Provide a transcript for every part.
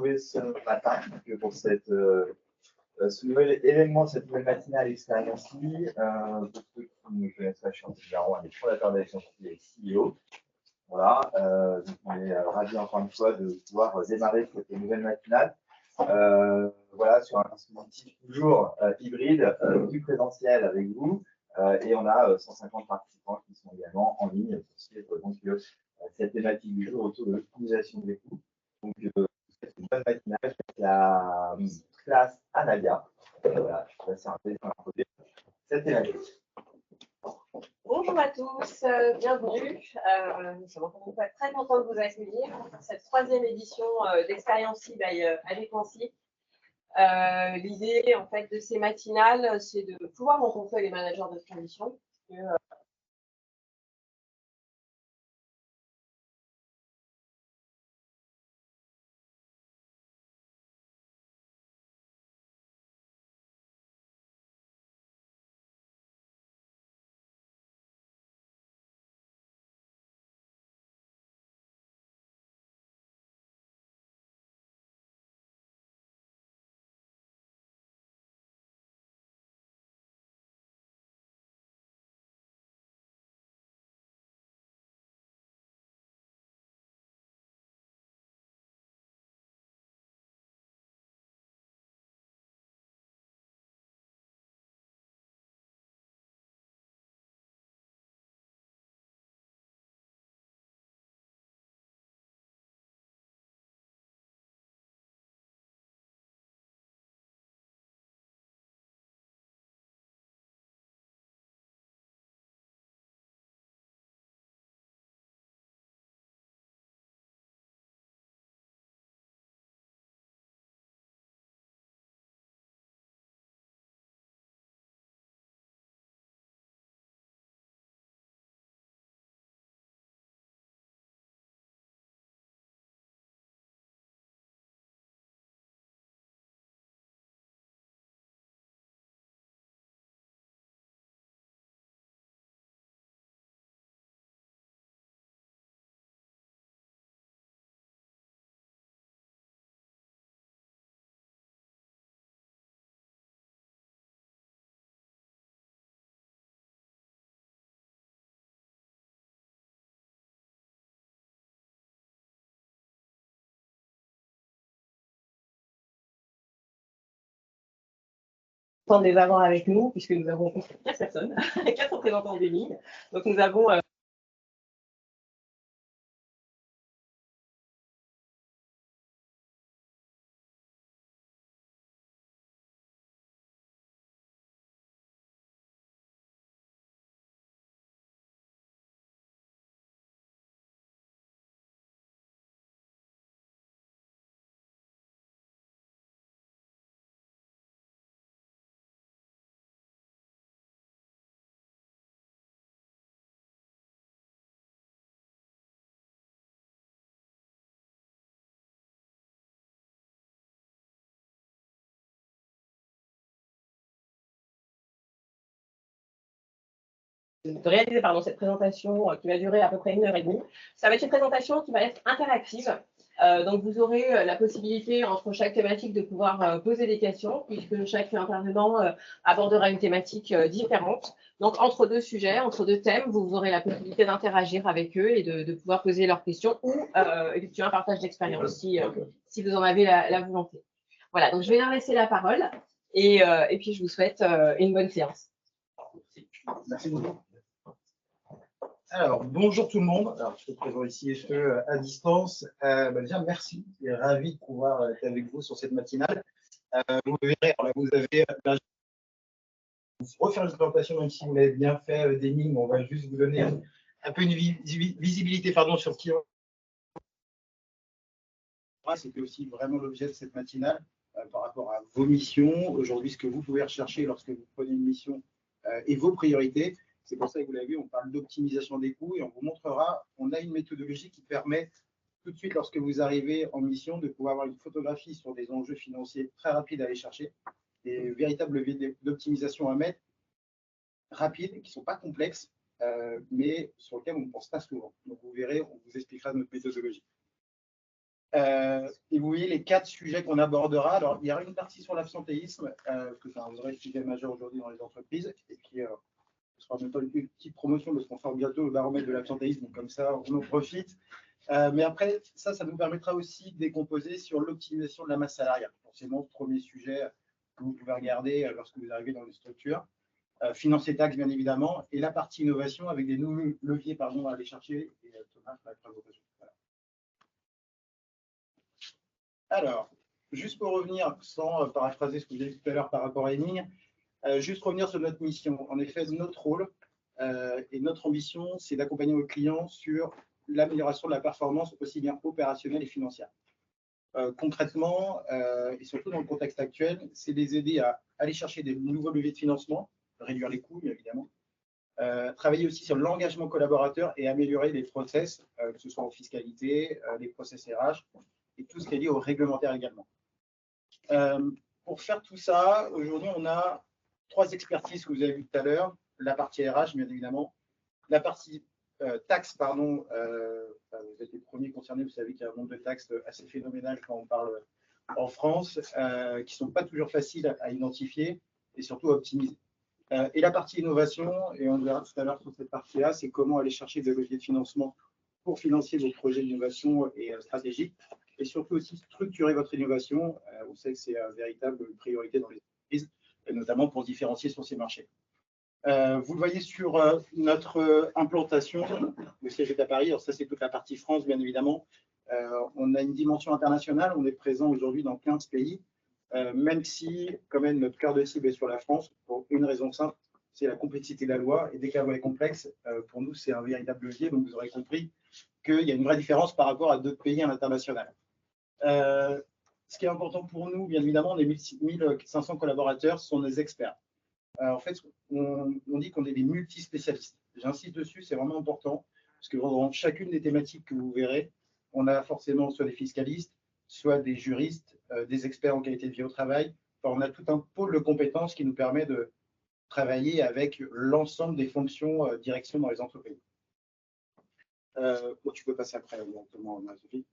retrouver ce matin pour ce nouvel événement, cette nouvelle matinale Expérience Lee. Pour ceux qui ne me connaissent pas, je suis Antoine Garon, un des fondateurs d'Alexandre et CEO. Voilà, donc on est ravis encore une fois de pouvoir démarrer cette nouvelle matinale. Voilà, sur un dispositif toujours hybride, du présentiel avec vous. Et on a 150 participants qui sont également en ligne pour suivre donc, cette thématique du jour autour de l'optimisation des coûts. Donc, c'est une bonne matinale avec la classe Analia. Voilà, je vais passer un peu dans la cette thématique. Bonjour à tous, bienvenue. Nous sommes encore une fois très contents de vous accueillir pour cette troisième édition d'Expérience by Adéquancy. L'idée en fait de ces matinales, c'est de pouvoir rencontrer les managers de transition. De les avoir avec nous, puisque nous avons 4 personnes, 4 représentants des lignes. Donc nous avons de réaliser cette présentation qui va durer à peu près 1h30. Ça va être une présentation qui va être interactive. Donc vous aurez la possibilité entre chaque thématique de pouvoir poser des questions, puisque chaque intervenant abordera une thématique différente. Donc entre deux sujets, entre deux thèmes, vous aurez la possibilité d'interagir avec eux et de pouvoir poser leurs questions ou effectuer un partage d'expérience si vous en avez la volonté. Voilà, donc je vais leur laisser la parole et puis je vous souhaite une bonne séance. Merci beaucoup. Alors, bonjour tout le monde. Alors, je te présente ici à distance. Déjà, merci. Je suis ravi de pouvoir être avec vous sur cette matinale. Vous verrez, alors là, vous avez refaire une présentation, même si vous l'avez bien fait d'énigmes. On va juste vous donner un peu une visibilité sur qui on est. C'était aussi vraiment l'objet de cette matinale par rapport à vos missions. Aujourd'hui, ce que vous pouvez rechercher lorsque vous prenez une mission et vos priorités. C'est pour ça que vous l'avez vu, on parle d'optimisation des coûts et on vous montrera, on a une méthodologie qui permet tout de suite, lorsque vous arrivez en mission, de pouvoir avoir une photographie sur des enjeux financiers très rapides à aller chercher, des véritables leviers d'optimisation à mettre, rapides, qui ne sont pas complexes, mais sur lesquels on ne pense pas souvent. Donc vous verrez, on vous expliquera notre méthodologie. Et vous voyez les 4 sujets qu'on abordera. Alors, il y aura une partie sur l'absentéisme, que c'est un vrai sujet majeur aujourd'hui dans les entreprises. Et puis, ce sera même pas une petite promotion parce qu'on sort bientôt le baromètre de l'absentéisme, donc comme ça, on en profite. Mais après, ça nous permettra aussi de décomposer sur l'optimisation de la masse salariale. Forcément, premier sujet que vous pouvez regarder lorsque vous arrivez dans une structure. Finance et taxes, bien évidemment, et la partie innovation avec des nouveaux leviers à aller chercher. Et Thomas fera la présentation. Voilà. Alors, juste pour revenir, sans paraphraser ce que j'ai dit tout à l'heure par rapport à Emile, juste revenir sur notre mission. En effet, notre rôle et notre ambition, c'est d'accompagner nos clients sur l'amélioration de la performance aussi bien opérationnelle et financière. Concrètement, et surtout dans le contexte actuel, c'est les aider à aller chercher des nouveaux leviers de financement, réduire les coûts, bien évidemment, travailler aussi sur l'engagement collaborateur et améliorer les process, que ce soit en fiscalité, les process RH, et tout ce qui est lié au réglementaire également. Pour faire tout ça, aujourd'hui, on a 3 expertises que vous avez vues tout à l'heure. La partie RH, bien évidemment. La partie taxes, pardon. Vous êtes les premiers concernés. Vous savez qu'il y a un nombre de taxes assez phénoménal quand on parle en France, qui ne sont pas toujours faciles à identifier et surtout à optimiser. Et la partie innovation, et on verra tout à l'heure sur cette partie-là, c'est comment aller chercher des leviers de financement pour financer vos projets d'innovation et stratégiques, et surtout aussi structurer votre innovation. On sait que c'est une véritable priorité dans les entreprises, et notamment pour se différencier sur ces marchés. Vous le voyez sur notre implantation, le siège est à Paris. Alors ça, c'est toute la partie France, bien évidemment. On a une dimension internationale. On est présent aujourd'hui dans 15 pays, même si, quand même, notre cœur de cible est sur la France, pour une raison simple, c'est la complexité de la loi. Et dès que la loi est complexe, pour nous, c'est un véritable levier. Donc, vous aurez compris qu'il y a une vraie différence par rapport à d'autres pays à l'international. Ce qui est important pour nous, bien évidemment, les 1500 collaborateurs sont des experts. En fait, on dit qu'on est des multispécialistes. J'insiste dessus, c'est vraiment important, parce que dans chacune des thématiques que vous verrez, on a forcément soit des fiscalistes, soit des juristes, des experts en qualité de vie au travail. Enfin, on a tout un pôle de compétences qui nous permet de travailler avec l'ensemble des fonctions direction dans les entreprises. Tu peux passer après, directement, Sophie.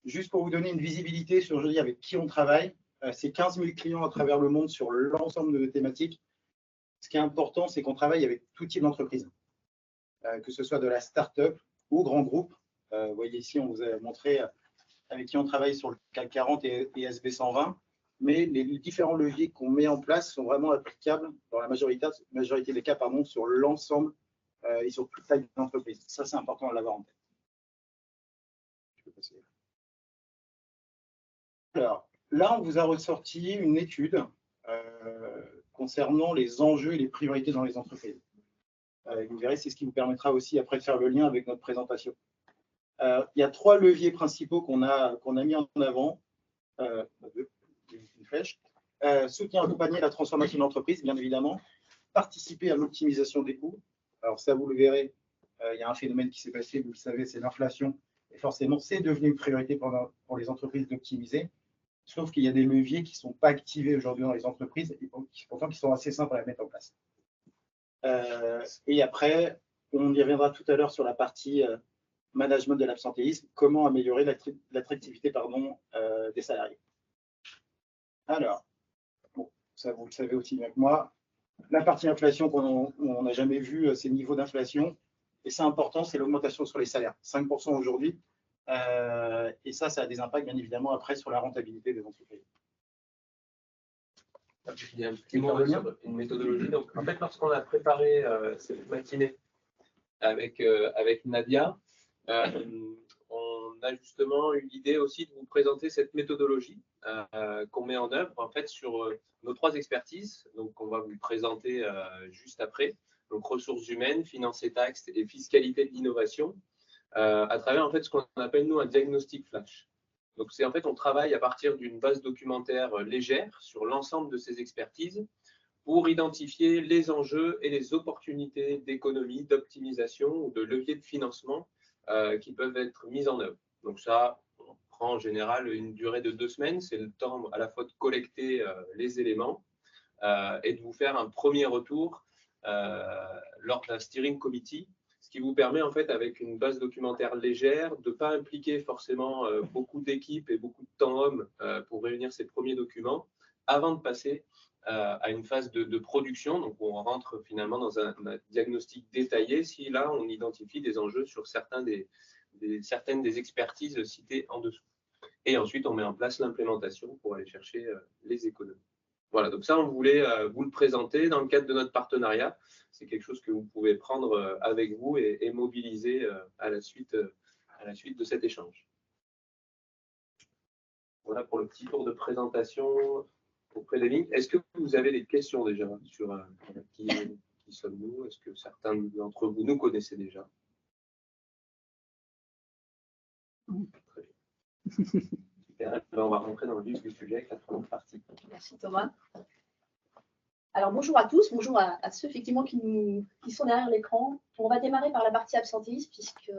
Juste pour vous donner une visibilité sur aujourd'hui avec qui on travaille, c'est 15 000 clients à travers le monde sur l'ensemble de nos thématiques. Ce qui est important, c'est qu'on travaille avec tout type d'entreprise, que ce soit de la start-up ou grand groupe. Vous voyez ici, on vous a montré avec qui on travaille sur le CAC 40 et SB 120, mais les différents leviers qu'on met en place sont vraiment applicables dans la majorité des cas sur l'ensemble et sur toute taille d'entreprise. Ça, c'est important à l'avoir en tête. Je peux passer. Alors, là, on vous a ressorti une étude concernant les enjeux et les priorités dans les entreprises. Vous verrez, c'est ce qui vous permettra aussi après de faire le lien avec notre présentation. Il y a 3 leviers principaux qu'on a mis en avant. Une flèche. Soutenir, accompagner la transformation de l'entreprise, bien évidemment. Participer à l'optimisation des coûts. Alors ça, vous le verrez, il y a un phénomène qui s'est passé, vous le savez, c'est l'inflation. Et forcément, c'est devenu une priorité pour les entreprises d'optimiser. Sauf qu'il y a des leviers qui ne sont pas activés aujourd'hui dans les entreprises, et pourtant qui sont assez simples à mettre en place. Et après, on y reviendra tout à l'heure sur la partie management de l'absentéisme, comment améliorer l'attractivité des salariés. Alors, bon, ça vous le savez aussi bien que moi, la partie inflation qu'on n'a jamais vu, ces niveaux d'inflation, et c'est important, c'est l'augmentation sur les salaires, 5% aujourd'hui. Et ça a des impacts, bien évidemment, après sur la rentabilité des entreprises. Il y a un petit mot sur une méthodologie. Donc, en fait, lorsqu'on a préparé cette matinée avec Nadia, on a justement eu l'idée aussi de vous présenter cette méthodologie qu'on met en œuvre en fait sur nos 3 expertises. Donc, on va vous présenter juste après. Donc, ressources humaines, finances et taxes et fiscalité de l'innovation, à travers en fait ce qu'on appelle nous un diagnostic flash. Donc, c'est en fait, on travaille à partir d'une base documentaire légère sur l'ensemble de ces expertises pour identifier les enjeux et les opportunités d'économie, d'optimisation ou de levier de financement qui peuvent être mis en œuvre. Donc, ça, on prend en général une durée de 2 semaines. C'est le temps à la fois de collecter les éléments et de vous faire un premier retour lors d'un steering committee. Ce qui vous permet, en fait, avec une base documentaire légère, de ne pas impliquer forcément beaucoup d'équipes et beaucoup de temps homme pour réunir ces premiers documents, avant de passer à une phase de production. Donc, on rentre finalement dans un diagnostic détaillé si là, on identifie des enjeux sur certaines des expertises citées en dessous. Et ensuite, on met en place l'implémentation pour aller chercher les économies. Voilà, donc ça, on voulait vous le présenter dans le cadre de notre partenariat. C'est quelque chose que vous pouvez prendre avec vous et mobiliser à la suite de cet échange. Voilà pour le petit tour de présentation auprès des lignes. Est-ce que vous avez des questions déjà sur qui sommes-nous? Est-ce que certains d'entre vous nous connaissez déjà? Très bien. Super. On va rentrer dans le vif du sujet avec la première partie. Merci Thomas. Alors bonjour à tous, bonjour à ceux effectivement qui sont derrière l'écran. On va démarrer par la partie absentéisme puisque,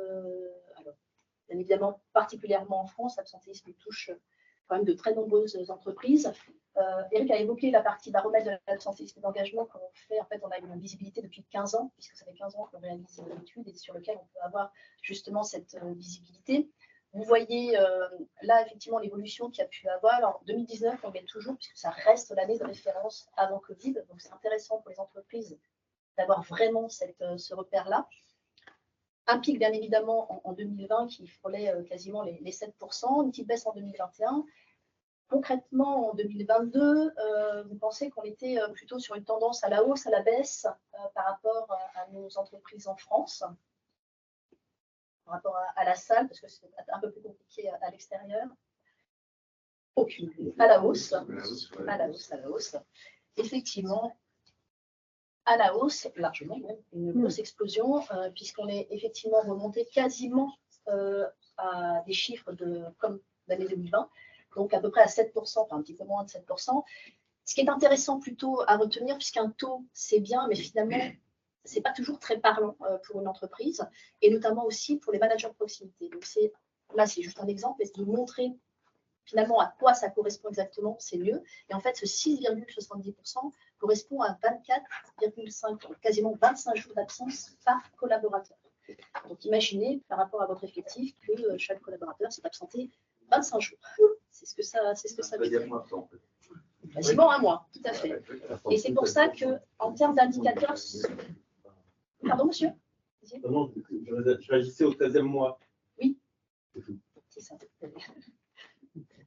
alors, bien évidemment, particulièrement en France, l'absentéisme touche quand même de très nombreuses entreprises. Eric a évoqué la partie baromètre de l'absentéisme d'engagement qu'on fait. En fait, on a une visibilité depuis 15 ans, puisque ça fait 15 ans qu'on réalise l'étude et sur lequel on peut avoir justement cette visibilité. Vous voyez là, effectivement, l'évolution qu'il y a pu avoir. Alors, en 2019, on met toujours, puisque ça reste l'année de référence avant Covid. Donc, c'est intéressant pour les entreprises d'avoir vraiment ce repère-là. Un pic, bien évidemment, en 2020 qui frôlait quasiment les 7%, une petite baisse en 2021. Concrètement, en 2022, vous pensez qu'on était plutôt sur une tendance à la hausse, à la baisse par rapport à nos entreprises en France, par rapport à la salle, parce que c'est un peu plus compliqué à l'extérieur. Aucune. À la hausse. À la hausse, à la hausse. Effectivement, à la hausse, largement, une grosse explosion, puisqu'on est effectivement remonté quasiment à des chiffres comme l'année 2020, donc à peu près à 7%, enfin un petit peu moins de 7%. Ce qui est intéressant plutôt à retenir, puisqu'un taux, c'est bien, mais finalement, ce n'est pas toujours très parlant pour une entreprise, et notamment aussi pour les managers de proximité. Donc là, c'est juste un exemple, mais de montrer finalement à quoi ça correspond exactement, c'est mieux. Et en fait, ce 6,70% correspond à 24,5, quasiment 25 jours d'absence par collaborateur. Donc imaginez, par rapport à votre effectif, que chaque collaborateur s'est absenté 25 jours. C'est ce que ça veut dire. Quasiment un mois, tout à fait. Et c'est pour ça qu'en termes d'indicateurs... Pardon, monsieur? Non, je réagissais au 13e mois. Oui, c'est ça.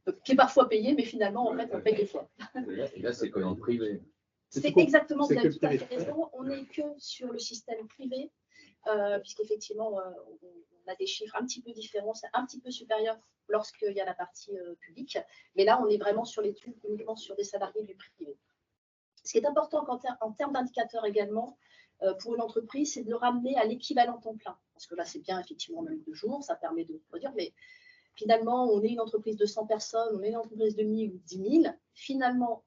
Donc, qui est parfois payé, mais finalement, en fait, on paye deux fois. Et là, c'est comme privé. C'est exactement, vous avez tout à fait raison. On n'est que sur le système privé, puisqu'effectivement, on a des chiffres un petit peu différents, c'est un petit peu supérieur lorsqu'il y a la partie publique. Mais là, on est vraiment sur l'étude uniquement sur des salariés du privé. Ce qui est important en termes d'indicateurs également, pour une entreprise, c'est de le ramener à l'équivalent temps plein. Parce que là, c'est bien effectivement le nombre de jours, ça permet de produire, mais finalement, on est une entreprise de 100 personnes, on est une entreprise de 1000 ou 10 000. Finalement,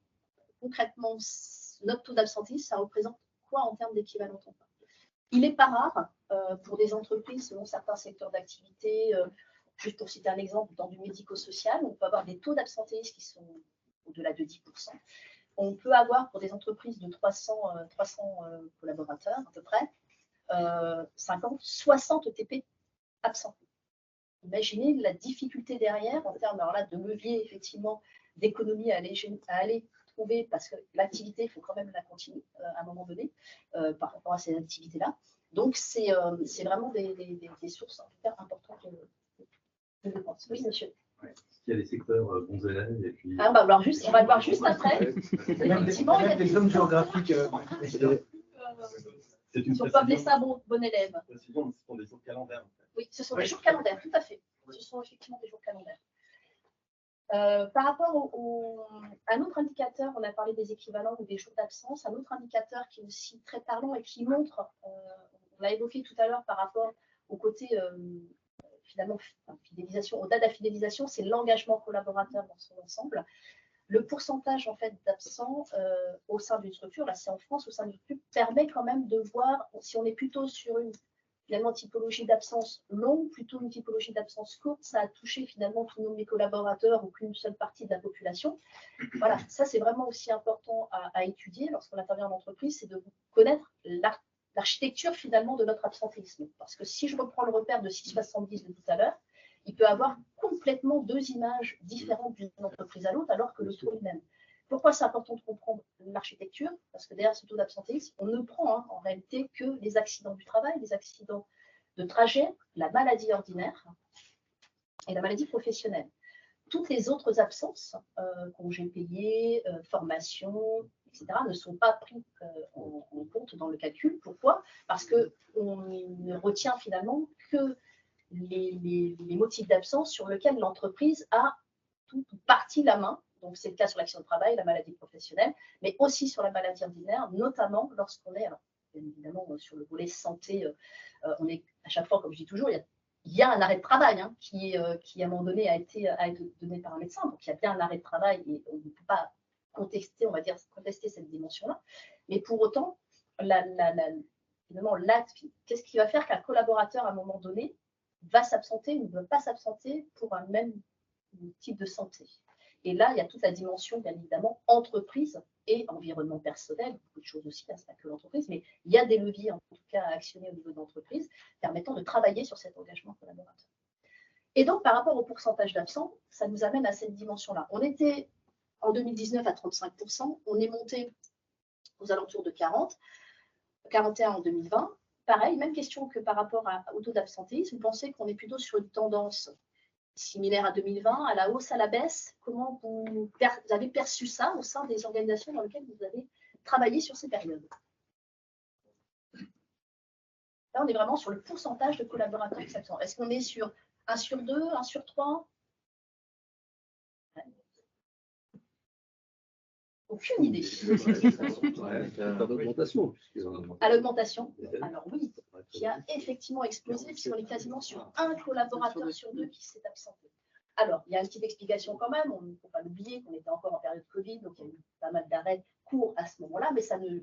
concrètement, notre taux d'absentéisme, ça représente quoi en termes d'équivalent temps plein? Il n'est pas rare pour des entreprises, selon certains secteurs d'activité, juste pour citer un exemple, dans du médico-social, on peut avoir des taux d'absentéisme qui sont au-delà de 10%. On peut avoir, pour des entreprises de 300 collaborateurs à peu près, 50, 60 TP absents. Imaginez la difficulté derrière en termes de levier, effectivement, d'économie à aller trouver, parce que l'activité, il faut quand même la continuer à un moment donné par rapport à ces activités-là. Donc, c'est vraiment des sources en tout cas importantes de dépenses. Oui, monsieur. Il y a des secteurs bons élèves et puis... Ah, bah, alors on va le voir juste après. Effectivement, il y a des zones géographiques. Si on peut appeler ça bon élève. Ce sont des jours calendaires. En fait. Oui, ce sont des jours calendaires, tout à fait. Ce sont effectivement des jours calendaires. Par rapport à un autre indicateur, on a parlé des équivalents ou des jours d'absence, un autre indicateur qui est aussi très parlant et qui montre, on l'a évoqué tout à l'heure par rapport au côté finalement fidélisation, au-delà de la fidélisation, c'est l'engagement collaborateur dans son ensemble. Le pourcentage en fait d'absents au sein d'une structure, là c'est en France, au sein d'une structure, permet quand même de voir si on est plutôt sur une finalement typologie d'absence longue, plutôt une typologie d'absence courte, ça a touché finalement tous nos collaborateurs ou qu'une seule partie de la population. Voilà, ça c'est vraiment aussi important à étudier lorsqu'on intervient en entreprise, c'est de connaître l'architecture finalement de notre absentéisme. Parce que si je reprends le repère de 6,70 de tout à l'heure, il peut avoir complètement deux images différentes d'une entreprise à l'autre, alors que le taux est le même. Pourquoi c'est important de comprendre l'architecture? Parce que derrière ce taux d'absentéisme, on ne prend en réalité que les accidents du travail, les accidents de trajet, la maladie ordinaire et la maladie professionnelle. Toutes les autres absences, congés payés, formation, etc., ne sont pas pris en compte dans le calcul. Pourquoi? Parce qu'on ne retient finalement que les motifs d'absence sur lesquels l'entreprise a toute partie la main. Donc, c'est le cas sur l'accident de travail, la maladie professionnelle, mais aussi sur la maladie ordinaire, notamment lorsqu'on est, alors, bien évidemment, sur le volet santé, on est à chaque fois, comme je dis toujours, il y a un arrêt de travail qui, à un moment donné, a été donné par un médecin. Donc, il y a bien un arrêt de travail et on ne peut pas contester, on va dire, contester cette dimension-là. Mais pour autant, finalement, qu'est-ce qui va faire qu'un collaborateur, à un moment donné, va s'absenter ou ne va pas s'absenter pour un même type de santé? Et là, il y a toute la dimension, bien évidemment, entreprise et environnement personnel, beaucoup de choses aussi, c'est pas que l'entreprise, mais il y a des leviers, en tout cas, à actionner au niveau de l'entreprise, permettant de travailler sur cet engagement collaborateur. Et donc, par rapport au pourcentage d'absents, ça nous amène à cette dimension-là. On était en 2019 à 35%, on est monté aux alentours de 40, 41 en 2020. Pareil, même question que par rapport au taux d'absentéisme, vous pensez qu'on est plutôt sur une tendance similaire à 2020, à la hausse, à la baisse? Comment vous avez perçu ça au sein des organisations dans lesquelles vous avez travaillé sur ces périodes? Là, on est vraiment sur le pourcentage de collaborateurs qui s'absentent. Est-ce qu'on est sur 1 sur 2, 1 sur 3? Aucune idée. À l'augmentation, alors oui, qui a effectivement explosé, puisqu'on est quasiment sur un collaborateur sur 2 qui s'est absenté. Alors, il y a une petite explication quand même, on ne faut pas l'oublier qu'on était encore en période Covid, donc il y a eu pas mal d'arrêts courts à ce moment-là, mais ça ne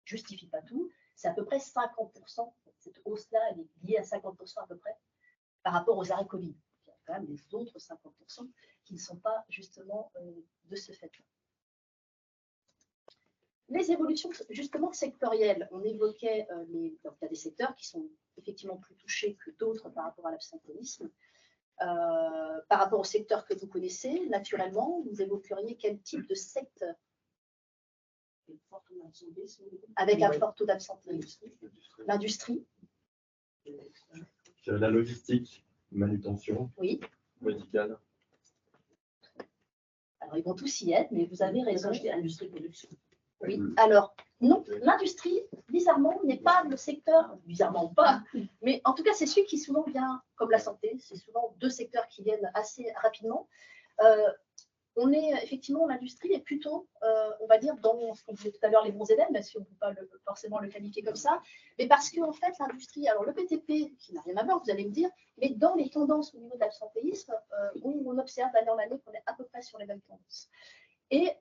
justifie pas tout. C'est à peu près 50%, cette hausse-là, elle est liée à 50% à peu près par rapport aux arrêts Covid. Il y a quand même des autres 50% qui ne sont pas justement de ce fait-là. Les évolutions justement sectorielles, on évoquait il y a des secteurs qui sont effectivement plus touchés que d'autres par rapport à l'absentéisme. Par rapport au secteur que vous connaissez, naturellement, vous évoqueriez quel type de secteur avec un fort taux d'absentéisme? L'industrie. La logistique, manutention, oui. Médicale. Alors, ils vont tous y être, mais vous avez raison. L'industrie production. Oui, alors, non, l'industrie, bizarrement, n'est pas le secteur, bizarrement pas, mais en tout cas, c'est celui qui souvent vient, comme la santé, c'est souvent deux secteurs qui viennent assez rapidement. On est effectivement, l'industrie est plutôt, on va dire, dans ce qu'on disait tout à l'heure, les bons élèves, même si on ne peut pas forcément le qualifier comme ça, mais parce qu'en fait, l'industrie, alors le BTP, qui n'a rien à voir, vous allez me dire, mais dans les tendances au niveau de l'absentéisme, on observe d'année en année qu'on est à peu près sur les mêmes tendances. Et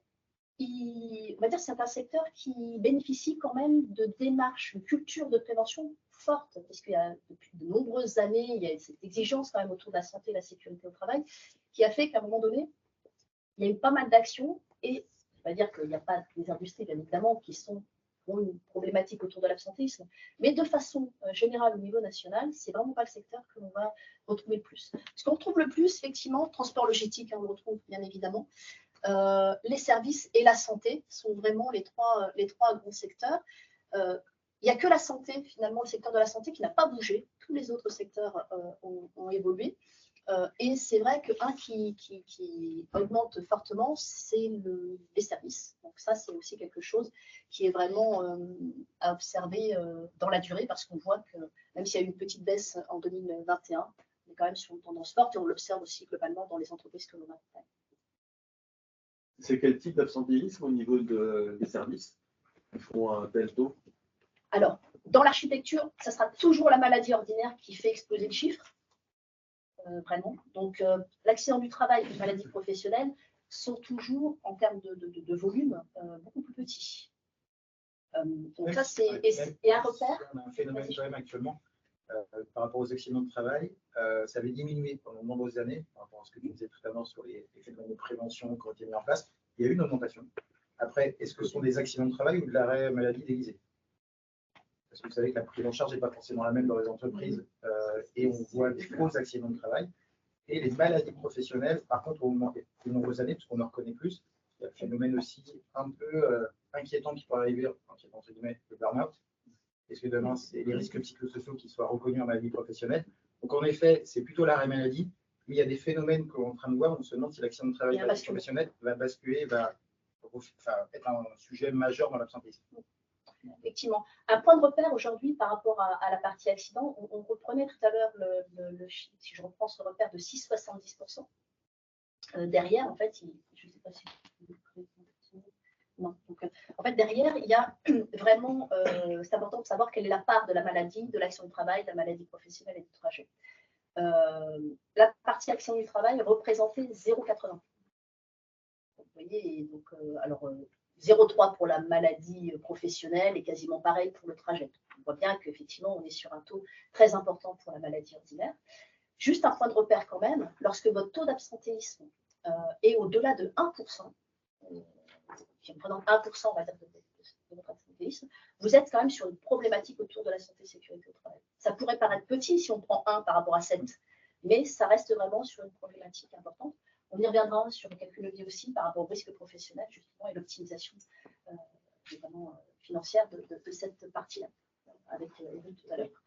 on va dire que c'est un secteur qui bénéficie quand même de démarches, une culture de prévention forte, parce qu'il y a depuis de nombreuses années, il y a cette exigence quand même autour de la santé et de la sécurité au travail, qui a fait qu'à un moment donné, il y a eu pas mal d'actions, et on va dire qu'il n'y a pas des industries, bien évidemment, qui ont une problématique autour de l'absentéisme, mais de façon générale au niveau national, c'est vraiment pas le secteur que l'on va retrouver le plus. Ce qu'on retrouve le plus, effectivement, transport logistique, on le retrouve bien évidemment, les services et la santé sont vraiment les trois gros secteurs. Il n'y a que la santé, finalement, le secteur de la santé qui n'a pas bougé. Tous les autres secteurs ont évolué. Et c'est vrai qu'un qui augmente fortement, c'est les services. Donc ça, c'est aussi quelque chose qui est vraiment à observer dans la durée, parce qu'on voit que même s'il y a eu une petite baisse en 2021, on est quand même sur une tendance forte, et on l'observe aussi globalement dans les entreprises que l'on accompagne. C'est quel type d'absentéisme au niveau des services qui font un tel taux? Alors, dans l'architecture, ça sera toujours la maladie ordinaire qui fait exploser le chiffre, vraiment. Donc, l'accident du travail et la maladie professionnelle sont toujours, en termes de volume, beaucoup plus petits. Donc ça, c'est un repère. On a un phénomène quand même actuellement par rapport aux accidents de travail. Ça avait diminué pendant de nombreuses années par rapport à ce que tu disais tout à l'heure sur les phénomènes de prévention qui ont été mis en place. Il y a eu une augmentation. Après, est-ce que ce sont des accidents de travail ou de l'arrêt maladie déguisé? parce que vous savez que la prise en charge n'est pas forcément la même dans les entreprises et on voit des faux accidents de travail. Et les maladies professionnelles, par contre, ont augmenté de nombreuses années, parce qu'on en reconnaît plus. Il y a un phénomène aussi un peu inquiétant qui peut arriver, inquiétant entre guillemets, le burn-out. Est-ce que demain, c'est les risques psychosociaux qui soient reconnus en maladie professionnelle? Donc, en effet, c'est plutôt l'arrêt maladie, mais il y a des phénomènes qu'on est en train de voir. On se demande si l'accident de travail professionnel va basculer, va être un sujet majeur dans l'absentéisme. Effectivement. Un point de repère aujourd'hui par rapport à la partie accident, on reprenait tout à l'heure le chiffre, si je reprends ce repère de 6,70%. Derrière, en fait, je ne sais pas si... Non. Donc, en fait, derrière, il y a vraiment, c'est important de savoir quelle est la part de la maladie, de l'accident du travail, de la maladie professionnelle et du trajet. La partie accident du travail représentait 0,80. Vous voyez, donc, alors, 0,3 pour la maladie professionnelle et quasiment pareil pour le trajet. On voit bien qu'effectivement, on est sur un taux très important pour la maladie ordinaire. Juste un point de repère quand même, lorsque votre taux d'absentéisme est au-delà de 1%, qui représente 1%, on va dire, de votre absentéisme, vous êtes quand même sur une problématique autour de la santé et sécurité au travail. Ça pourrait paraître petit si on prend 1 par rapport à 7, mais ça reste vraiment sur une problématique importante. On y reviendra sur quelques leviers aussi par rapport au risque professionnel, justement, et l'optimisation financière de cette partie-là, avec Eric tout à l'heure.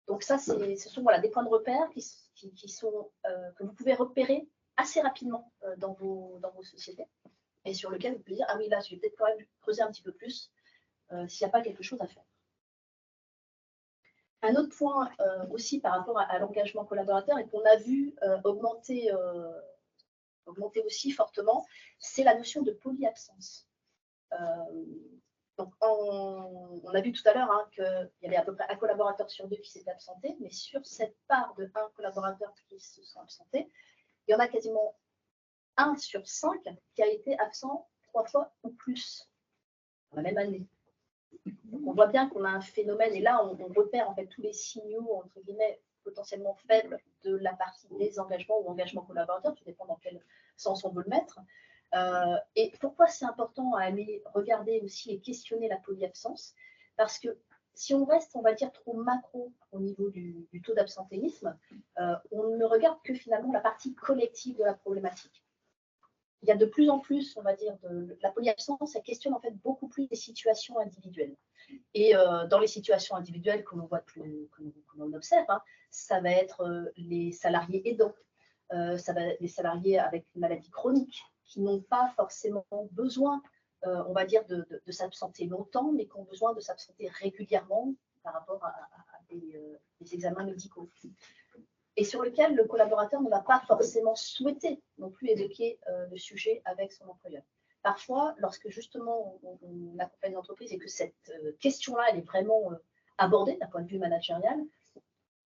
Donc ça, ce sont voilà, des points de repère que vous pouvez repérer assez rapidement dans vos sociétés, et sur lesquels vous pouvez dire, ah oui, là, je vais peut-être quand même creuser un petit peu plus s'il n'y a pas quelque chose à faire. Un autre point aussi par rapport à l'engagement collaborateur et qu'on a vu augmenter aussi fortement, c'est la notion de polyabsence. Donc, on a vu tout à l'heure qu'il y avait à peu près un collaborateur sur 2 qui s'était absenté, mais sur cette part de 1 collaborateur qui se sont absentés, il y en a quasiment 1 sur 5 qui a été absent 3 fois ou plus dans la même année. Donc, on voit bien qu'on a un phénomène, et là, on repère en fait tous les signaux, entre guillemets, potentiellement faibles de la partie désengagement ou engagement collaborateur, tout dépend dans quel sens on veut le mettre. Et pourquoi c'est important à aller regarder aussi et questionner la polyabsence? Parce que si on reste, on va dire, trop macro au niveau du taux d'absentéisme, on ne regarde que finalement la partie collective de la problématique. Il y a de plus en plus, on va dire, la polyabsence, elle questionne en fait beaucoup plus les situations individuelles. Et dans les situations individuelles que l'on voit que l'on observe, ça va être les salariés aidants, ça va être les salariés avec une maladie chronique qui n'ont pas forcément besoin, on va dire, de s'absenter longtemps, mais qui ont besoin de s'absenter régulièrement par rapport à des examens médicaux. Et sur lequel le collaborateur ne va pas forcément souhaiter non plus évoquer le sujet avec son employeur. Parfois, lorsque justement on accompagne l'entreprise et que cette question-là elle est vraiment abordée d'un point de vue managérial,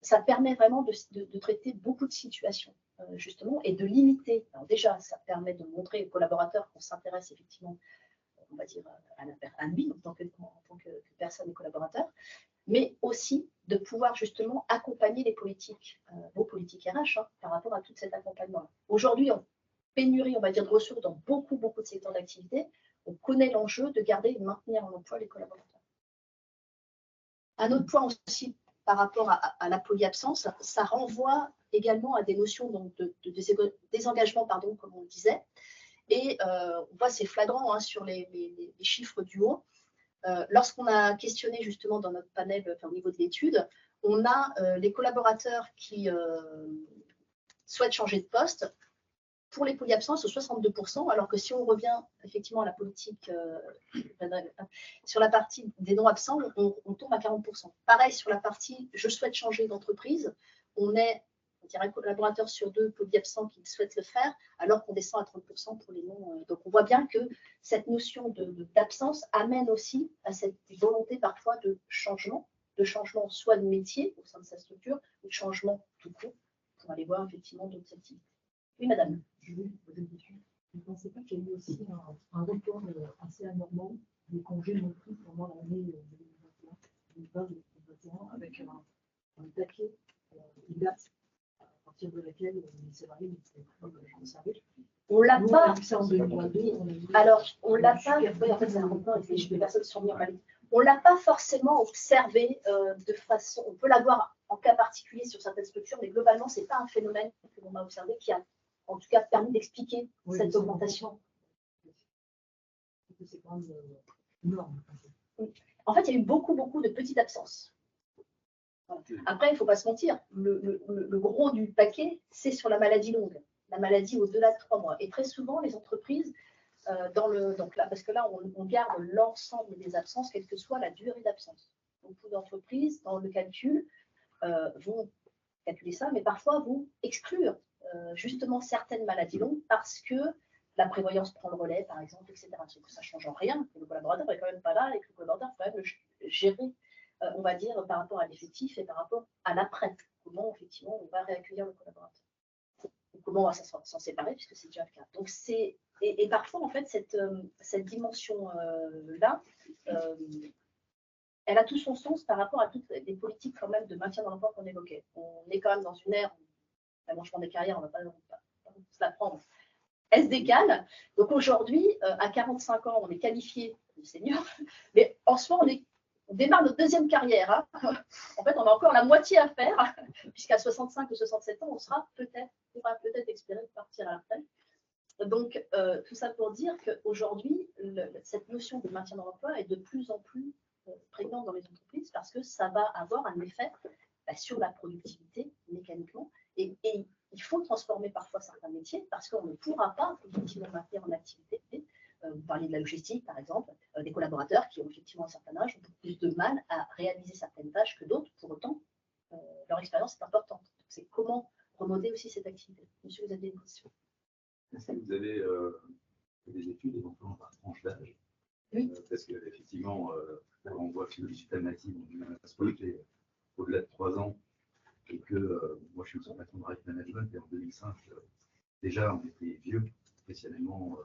ça permet vraiment de traiter beaucoup de situations, justement, et de limiter. Alors déjà, ça permet de montrer aux collaborateurs qu'on s'intéresse effectivement, on va dire, à lui en tant que personne et collaborateur, mais aussi de pouvoir justement accompagner les politiques, vos politiques RH, par rapport à tout cet accompagnement. Aujourd'hui, on pénurie, on va dire, de ressources dans beaucoup de secteurs d'activité. On connaît l'enjeu de garder et de maintenir en emploi les collaborateurs. Un autre point aussi par rapport à la polyabsence, ça renvoie également à des notions donc, de désengagement, pardon, comme on le disait. Et on voit c'est flagrant sur les chiffres du haut. Lorsqu'on a questionné justement dans notre panel, au niveau de l'étude, on a les collaborateurs qui souhaitent changer de poste. Pour les polyabsences, au 62%, alors que si on revient effectivement à la politique, sur la partie des non-absents, on tombe à 40%. Pareil, sur la partie « je souhaite changer d'entreprise », on est un collaborateur sur 2 polyabsents qui souhaitent le faire, alors qu'on descend à 30% pour les non. Donc on voit bien que cette notion d'absence amène aussi à cette volonté parfois de changement soit de métier au sein de sa structure, ou de changement tout court, pour aller voir effectivement d'autres activités. Oui, madame. Je voulais vous poser une question. Vous ne pensez pas qu'il y a eu aussi un report assez anormal des congés non pris pendant l'année 2020-2021 avec un paquet, une date à partir de laquelle les salariés n'étaient pas conservés? On ne l'a pas. Ça en 2022. Alors, on ne l'a pas. En fait, c'est un report et les personnes sont mises en maladie. On ne l'a pas forcément observé de façon. On peut l'avoir en cas particulier sur certaines structures, mais globalement, ce n'est pas un phénomène que l'on a observé qui a en tout cas permis d'expliquer cette augmentation. C'est quand même énorme. En fait, il y a eu beaucoup de petites absences. Voilà. Après, il ne faut pas se mentir, le gros du paquet, c'est sur la maladie longue, la maladie au-delà de 3 mois. Et très souvent, les entreprises, donc là, parce que là, on garde l'ensemble des absences, quelle que soit la durée d'absence. Beaucoup d'entreprises, dans le calcul, vont calculer ça, mais parfois vont exclure justement certaines maladies longues parce que la prévoyance prend le relais, par exemple, etc. Ça ne change en rien, le collaborateur n'est quand même pas là et que le collaborateur faut quand même le gérer, on va dire, par rapport à l'effectif et par rapport à l'après. Comment, effectivement, on va réaccueillir le collaborateur. Et comment on va s'en séparer, puisque c'est déjà le cas. Donc, et parfois, en fait, cette dimension-là, elle a tout son sens par rapport à toutes les politiques quand même de maintien dans l'emploi qu'on évoquait. On est quand même dans une ère où l'allongement des carrières, on ne va pas se la prendre. Elle se décale. Donc aujourd'hui, à 45 ans, on est qualifié de senior, mais en soi, on démarre notre deuxième carrière. Hein. En fait, on a encore la moitié à faire, puisqu'à 65 ou 67 ans, on pourra peut-être espérer partir à la retraite. Donc, tout ça pour dire qu'aujourd'hui, cette notion de maintien dans l'emploi est de plus en plus prégnante dans les entreprises parce que ça va avoir un effet sur la productivité mécaniquement. Et il faut transformer parfois certains métiers parce qu'on ne pourra pas effectivement maintenir en activité. Vous parliez de la logistique, par exemple, des collaborateurs qui ont effectivement un certain âge ont plus de mal à réaliser certaines tâches que d'autres. Pour autant, leur expérience est importante. C'est comment remodeler aussi cette activité. Monsieur, vous avez une question? Est-ce que vous avez des études éventuellement par tranche d'âge? Oui. Parce qu'effectivement, on voit philosophie alternative, on a se projeter au-delà de 3 ans, et que moi je suis en formation de right management, et en 2005, déjà on était vieux, spécialement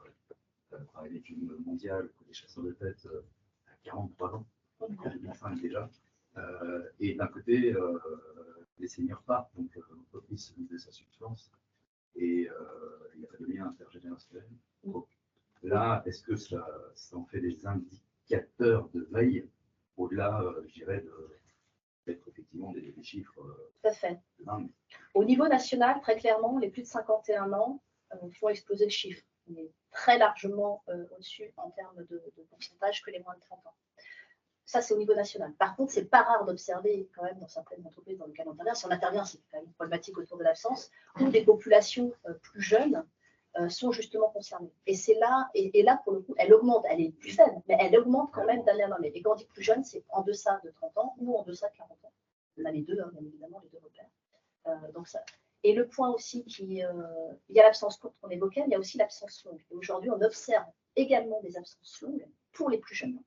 par une étude mondiale pour les chasseurs de tête à 43 ans, en 2005 déjà. Et d'un côté, les seniors partent, donc l'entreprise se mise de sa substance. Et il n'y a pas de lien intergénérationnel. Donc, là, est-ce que ça en fait des indicateurs de veille au-delà, je dirais, d'être effectivement des chiffres Tout à fait. dingues? Au niveau national, très clairement, les plus de 51 ans font exploser le chiffre. On est très largement au-dessus en termes de pourcentage que les moins de 30 ans. Ça, c'est au niveau national. Par contre, ce n'est pas rare d'observer quand même dans certaines entreprises dans le cadre intervient. Si on intervient, c'est quand même une problématique autour de l'absence, où des populations plus jeunes sont justement concernées. Et c'est là, et là, pour le coup, elle augmente, elle est plus faible, mais elle augmente quand même d'année en année. Et quand on dit plus jeune, c'est en deçà de 30 ans ou en deçà de 40 ans. On a les deux, hein, bien évidemment, les deux repères. Donc ça. Et le point aussi, il y a l'absence courte qu'on évoquait, mais il y a aussi l'absence longue. Et aujourd'hui, on observe également des absences longues pour les plus jeunes.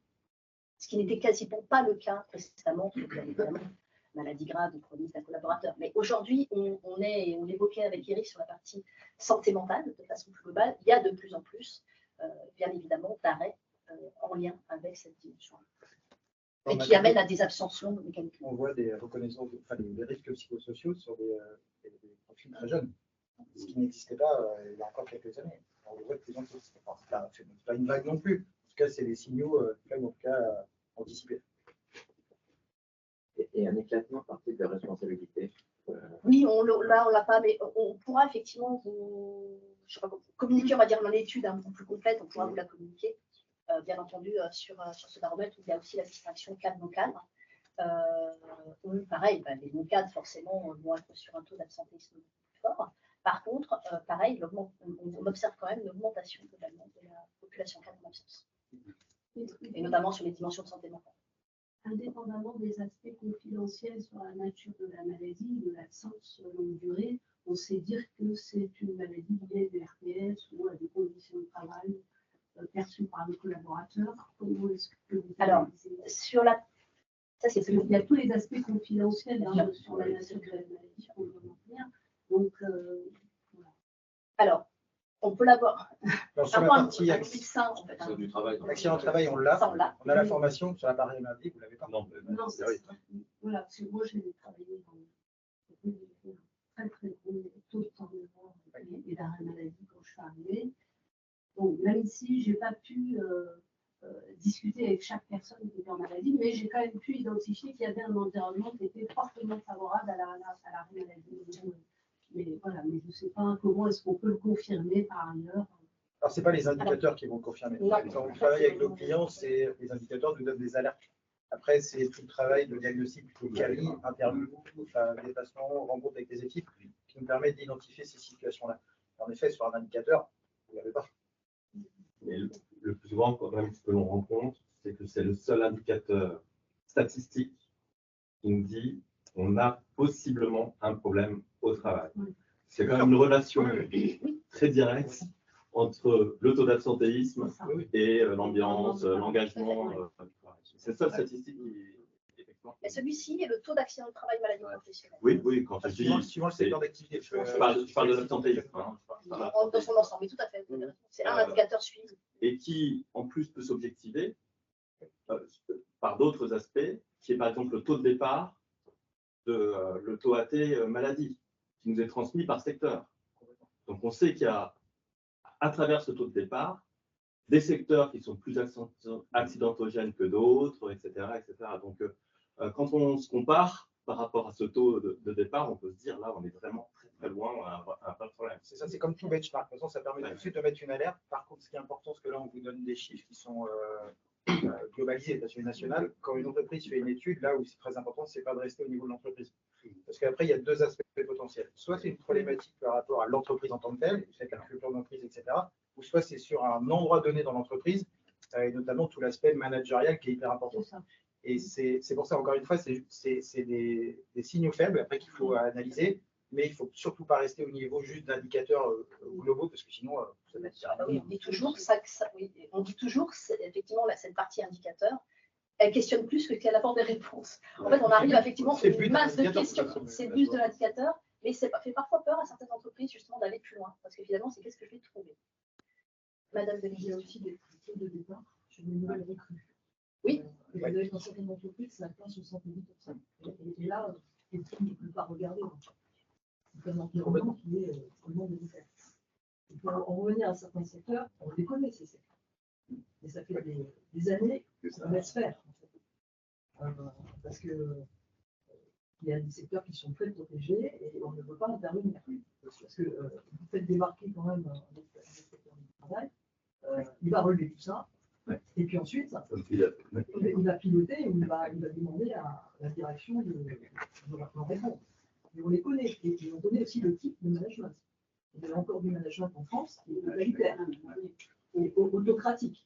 Ce qui n'était quasiment pas le cas précédemment, évidemment, maladie grave ou chronique d'un collaborateur. Mais aujourd'hui, on évoquait avec Eric sur la partie santé mentale, de façon plus globale, il y a de plus en plus, bien évidemment, d'arrêts en lien avec cette dimension. Et qui amène à des absences longues mécaniquement. On voit des reconnaissances, enfin, des risques psychosociaux sur des profils très jeunes, ce qui n'existait pas il y a encore quelques années. On le voit de plus en plus. Enfin, c'est pas une vague non plus. En tout cas, c'est des signaux en tout cas, anticipés. Et un éclatement par type de responsabilité. Oui, là, on l'a pas, mais on pourra effectivement vous communiquer, on va dire, dans l'étude un peu plus complète, on pourra vous la communiquer, bien entendu, sur ce baromètre où il y a aussi la distinction cadre-non-cadre. Pareil, les non-cadres, forcément, vont être sur un taux d'absentéisme plus fort. Par contre, pareil, on observe quand même une augmentation globalement de la population cadre en absence. Et notamment sur les dimensions de santé mentale. Indépendamment des aspects confidentiels sur la nature de la maladie, de l'absence longue durée, on sait dire que c'est une maladie liée au RPS ou à des conditions de travail perçues par le collaborateur. Comment est-ce que vous Alors, sur la... Ça, c'est il y a tous les aspects confidentiels hein, sur la nature de la maladie qu'on veut maintenir. Donc, voilà. Alors, on peut l'avoir. Sur la partie accident du travail. accident de travail, on l'a. On a la formation sur la partie maladie, vous ne l'avez pas. Non, Non, c'est voilà, parce que moi j'ai travaillé dans un très très gros taux de turnover et d'arrêt maladie quand je suis arrivée. Donc même si je n'ai pas pu discuté avec chaque personne qui était en maladie, mais j'ai quand même pu identifier qu'il y avait un environnement qui était fortement favorable à l'arrêt maladie. Mais voilà, mais je ne sais pas comment est-ce qu'on peut le confirmer par ailleurs. Alors, ce n'est pas les indicateurs qui vont le confirmer. Non. Quand on travaille avec nos clients, les indicateurs nous donnent des alertes. Après, c'est tout le travail de diagnostic plutôt quali, interview, déplacement, rencontre avec les équipes, qui nous permet d'identifier ces situations-là. En effet, sur un indicateur, vous ne l'avez pas. Mais le plus souvent, quand même, ce que l'on rencontre, c'est que c'est le seul indicateur statistique qui nous dit on a possiblement un problème au travail. C'est quand même une relation très directe entre le taux d'absentéisme et l'ambiance, l'engagement. C'est ça, statistique qui Et celui-ci est le taux d'accident de travail maladie professionnelle. Oui, oui, quand je dis. Suivant le secteur d'activité. Je parle de l'absentéisme. Hein. Dans son ensemble, mais tout à fait. C'est un indicateur suivi. Et qui, en plus, peut s'objectiver par d'autres aspects, qui est par exemple le taux de départ, le taux AT maladie, qui nous est transmis par secteur. Donc on sait qu'il y a, à travers ce taux de départ, des secteurs qui sont plus accidentogènes que d'autres, etc., etc. Donc quand on se compare par rapport à ce taux de départ, on peut se dire là, on est vraiment très très loin, on a pas de problème. C'est ça, c'est comme tout benchmark. De toute façon, ça permet tout de suite de mettre une alerte. Par contre, ce qui est important, c'est que là, on vous donne des chiffres qui sont globalisés, parce que national. Quand une entreprise fait une étude, là où c'est très important, c'est pas de rester au niveau de l'entreprise. Parce qu'après, il y a deux aspects potentiels. Soit c'est une problématique par rapport à l'entreprise en tant que telle, c'est la culture d'entreprise, etc. Ou soit c'est sur un endroit donné dans l'entreprise, et notamment tout l'aspect managérial qui est hyper important. Et c'est pour ça, encore une fois, c'est des signaux faibles après qu'il faut analyser, mais il ne faut surtout pas rester au niveau juste d'indicateurs globaux, parce que sinon, ça va être... Oui, on dit toujours, on dit toujours effectivement, cette partie indicateur, elle questionne plus qu'elle apporte des réponses. En fait, on arrive effectivement à une masse de questions, c'est le but de l'indicateur, mais ça fait parfois peur à certaines entreprises justement d'aller plus loin, parce que finalement, c'est qu'est-ce que je vais trouver. Madame de Il y a aussi des taux de départ sur les nouvelles recrues. Oui. Vous avez dans certaines entreprises, ça atteint 70%. Et là, les filles ne peuvent pas regarder. C'est un environnement qui est vraiment délicat. Il faut en revenir à certains secteurs, on les connaît ces secteurs. Et ça fait des années qu'on laisse faire. En fait. Parce que il y a des secteurs qui sont très protégés et on ne peut pas intervenir. Parce que vous faites débarquer quand même le secteur du travail, il va relever tout ça. Et puis ensuite, il va piloter et il va demander à la direction de répondre. Et on les connaît. Et on connaît aussi le type de management. Il y a encore du management en France qui est totalitaire et autocratique.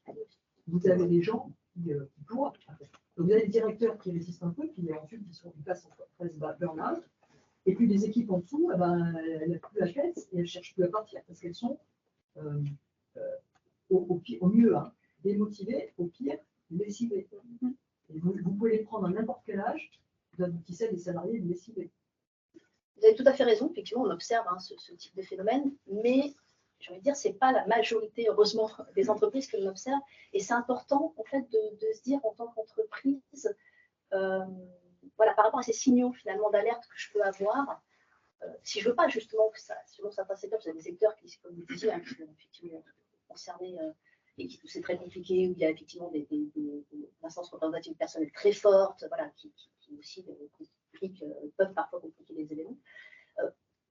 Vous avez des gens qui pourront. Donc vous avez des directeurs qui résistent un peu, puis ensuite ils passent en phase burn-out. Et puis les équipes en dessous, elles n'ont plus la tête et elles ne cherchent plus à partir parce qu'elles sont au mieux démotivées, au pire lessivées. Et vous pouvez les prendre à n'importe quel âge, qui sont des salariés lessivés. Vous avez tout à fait raison, effectivement, on observe ce type de phénomène, mais j'ai envie de dire, ce n'est pas la majorité, heureusement, des entreprises que l'on observe. Et c'est important, en fait, de se dire en tant qu'entreprise, voilà, par rapport à ces signaux, finalement, d'alerte que je peux avoir, si je ne veux pas, justement, que ça, selon certains secteurs, vous avez des secteurs qui, comme vous disiez, qui sont effectivement concernés et où c'est très compliqué, où il y a effectivement des instances représentatives personnelles très fortes, voilà, qui aussi peuvent parfois compliquer les éléments.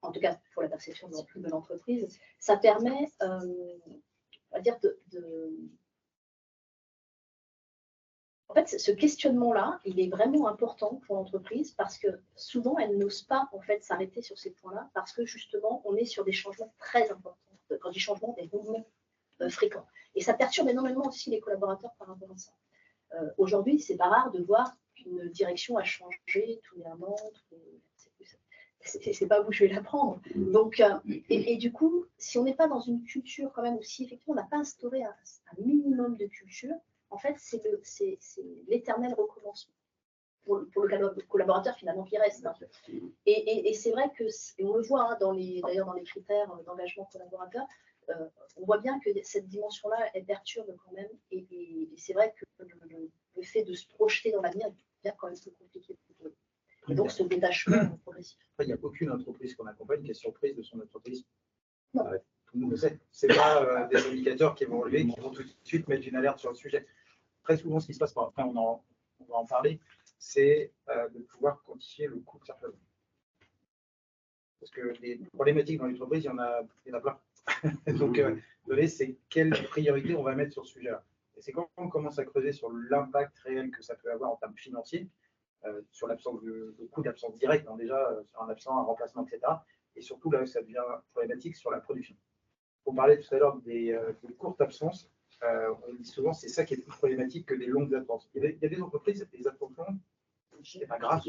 En tout cas pour la perception de l'entreprise, ça permet, on va dire, en fait, ce questionnement-là, il est vraiment important pour l'entreprise parce que souvent, elle n'ose pas en fait s'arrêter sur ces points-là parce que justement, on est sur des changements très importants. Quand je dis changement, des mouvements fréquents. Et ça perturbe énormément aussi les collaborateurs par rapport à ça. Aujourd'hui, c'est pas rare de voir qu'une direction a changé tous les 1 an, c'est pas où je vais l'apprendre. Donc, et du coup, si on n'est pas dans une culture quand même, ou si effectivement on n'a pas instauré un minimum de culture, en fait, c'est l'éternel recommencement pour le collaborateur finalement qui reste. Hein. Et c'est vrai que, on le voit d'ailleurs dans les critères d'engagement collaborateur, on voit bien que cette dimension-là, elle perturbe quand même. Et c'est vrai que le fait de se projeter dans l'avenir est quand même plus compliqué. Et donc, ce détachement progressif. Après, il n'y a aucune entreprise qu'on accompagne qui est surprise de son entreprise. Non. Tout le monde le sait. Ce n'est pas des indicateurs qui vont relever, qui vont tout de suite mettre une alerte sur le sujet. très souvent, ce qui se passe, après on va en parler, c'est de pouvoir quantifier le coût de certains. Parce que les problématiques dans l'entreprise, il y en a plein. Donc, c'est quelle priorité on va mettre sur ce sujet-là. Et c'est quand on commence à creuser sur l'impact réel que ça peut avoir en termes financiers, sur l'absence le coût d'absence directe, hein, déjà, sur un absent, un remplacement, etc. Et surtout, là, ça devient problématique sur la production. On parlait tout à l'heure des courtes absences. On dit souvent c'est ça qui est plus problématique que des longues absences. Il y a des entreprises, des absences longues, c'est pas grave.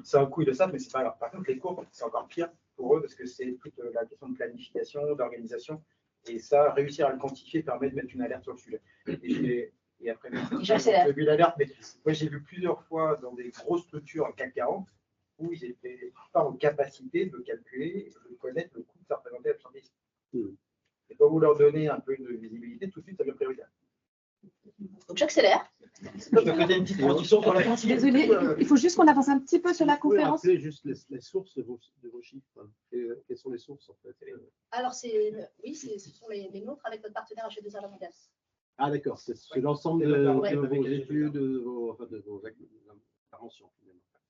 C'est un coup, ils le savent, mais c'est pas grave. Par contre, les courtes, c'est encore pire pour eux parce que c'est toute la question de planification, d'organisation. Et ça, réussir à le quantifier permet de mettre une alerte sur le sujet. Et après, j'ai vu l'alerte, mais moi j'ai vu plusieurs fois dans des grosses structures CAC 40 où ils n'étaient pas en capacité de calculer et de connaître le coût que ça représentait l'absentéisme. Et quand vous leur donnez un peu de visibilité, tout de suite, ça devient prioritaire. Donc j'accélère. Désolé, il faut juste qu'on avance un petit peu sur la conférence. Vous pouvez rappeler juste les sources de vos chiffres. Quelles sont les sources en fait? Alors, ce sont les nôtres avec notre partenaire H2R La Mondiale. Ah d'accord, c'est l'ensemble de vos études, de vos interventions.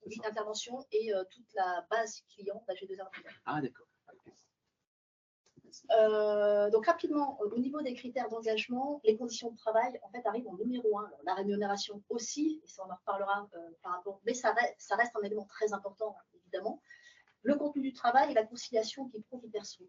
Oui, intervention et toute la base client d'H2R La Mondiale. Ah d'accord. Donc rapidement, au niveau des critères d'engagement, les conditions de travail en fait arrivent en numéro 1. Alors, la rémunération aussi, et ça on en reparlera par rapport, mais ça reste un élément très important évidemment. Le contenu du travail et la conciliation qui pro vie perso.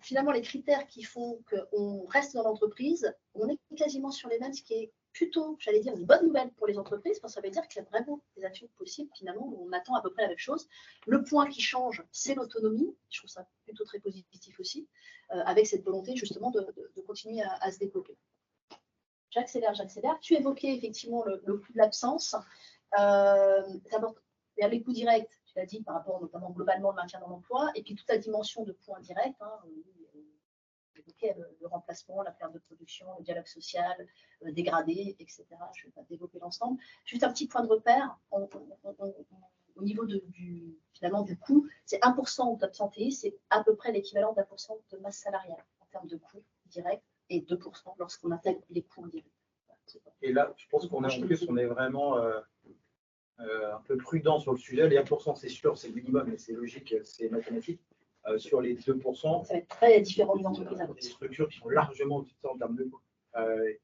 Finalement, les critères qui font qu'on reste dans l'entreprise, on est quasiment sur les mêmes, ce qui est plutôt, j'allais dire, une bonne nouvelle pour les entreprises, parce que ça veut dire qu'il y a vraiment des actions possibles, finalement, où on attend à peu près la même chose. Le point qui change, c'est l'autonomie. Je trouve ça plutôt très positif aussi, avec cette volonté, justement, de continuer à se développer. J'accélère. Tu évoquais, effectivement, le coût de l'absence. D'abord, il y a les coûts directs, tu l'as dit, par rapport notamment globalement au maintien dans l'emploi, et puis toute la dimension de points directs, le remplacement, la perte de production, le dialogue social, dégradé, etc. Je ne vais pas développer l'ensemble. Juste un petit point de repère, au niveau finalement du coût, c'est 1% d'absentéisme, c'est à peu près l'équivalent d'1% de masse salariale en termes de coûts directs et 2% lorsqu'on intègre les coûts indirects. Et là, je pense qu'on est vraiment un peu prudent sur le sujet. Les 1%, c'est sûr, c'est le minimum, mais c'est logique, c'est mathématique. Sur les 2%, ça va être très différent d'une entreprise à des structures qui sont largement au-dessus en termes de coûts.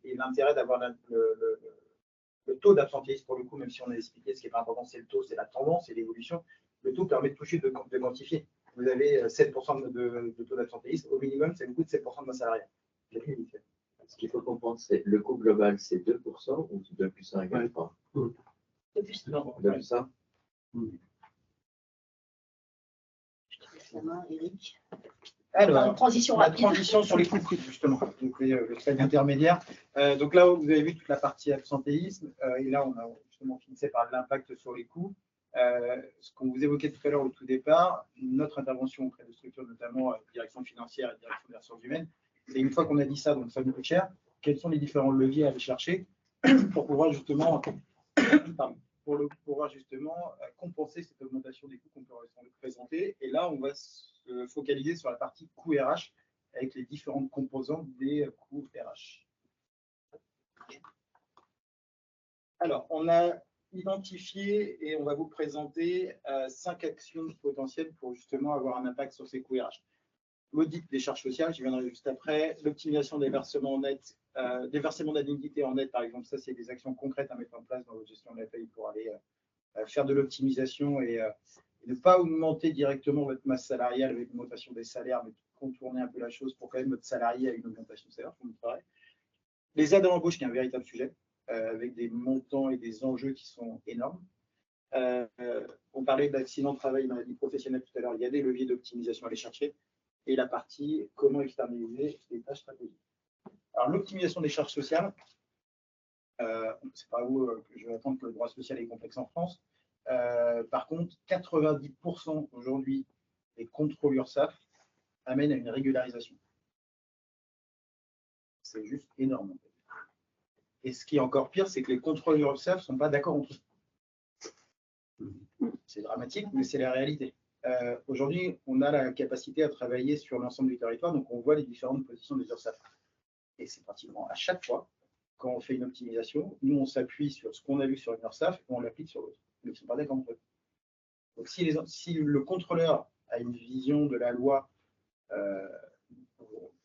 Et l'intérêt d'avoir le taux d'absentéisme, pour le coup, même si on a expliqué ce qui est pas important, c'est le taux, c'est la tendance, c'est l'évolution. Le taux permet de toucher, de quantifier. Vous avez 7% de taux d'absentéisme, au minimum, c'est le coût de 7% de masse salariale. Ce qu'il faut comprendre, c'est le coût global, c'est 2% ou 2 plus 1 égale 3 2 plus 1. 2 plus 1. Je te laisse la main, Eric. Alors, transition la rapide. transition sur les coûts, justement, donc le stade intermédiaire. Donc là, vous avez vu toute la partie absentéisme, et là, on a justement finissé par l'impact sur les coûts. Ce qu'on vous évoquait tout à l'heure au tout départ, notre intervention auprès de structures, notamment direction financière et direction des ressources humaines, et une fois qu'on a dit ça, donc ça nous coûte cher, quels sont les différents leviers à aller chercher pour pouvoir justement, compenser cette augmentation des coûts qu'on peut présenter. Et là, on va se focaliser sur la partie coûts RH avec les différentes composantes des coûts RH. Alors, on a identifié et on va vous présenter 5 actions potentielles pour justement avoir un impact sur ces coûts RH. L'audit des charges sociales, j'y viendrai juste après, l'optimisation des versements nets, des versements d'indemnité en net, par exemple, ça c'est des actions concrètes à mettre en place dans votre gestion de la paye pour aller faire de l'optimisation et ne pas augmenter directement votre masse salariale avec une augmentation des salaires, mais contourner un peu la chose pour quand même votre salarié à une augmentation de salaire, comme travail. Les aides à l'embauche, qui est un véritable sujet, avec des montants et des enjeux qui sont énormes. On parlait d'accident de travail et maladie professionnelle tout à l'heure, il y a des leviers d'optimisation à aller chercher. Et la partie comment externaliser les tâches stratégiques. Alors, l'optimisation des charges sociales, c'est pas où que je vais attendre que le droit social est complexe en France. Par contre, 90% aujourd'hui des contrôles URSSAF amènent à une régularisation. C'est juste énorme. En fait. Et ce qui est encore pire, c'est que les contrôles URSSAF ne sont pas d'accord entre eux. C'est dramatique, mais c'est la réalité. Aujourd'hui, on a la capacité à travailler sur l'ensemble du territoire, donc on voit les différentes positions des URSSAF. Et c'est pratiquement à chaque fois, quand on fait une optimisation, nous, on s'appuie sur ce qu'on a vu sur une URSAF et on l'applique sur l'autre. Ils ne sont pas d'accord entre eux. Donc, si le contrôleur a une vision de la loi,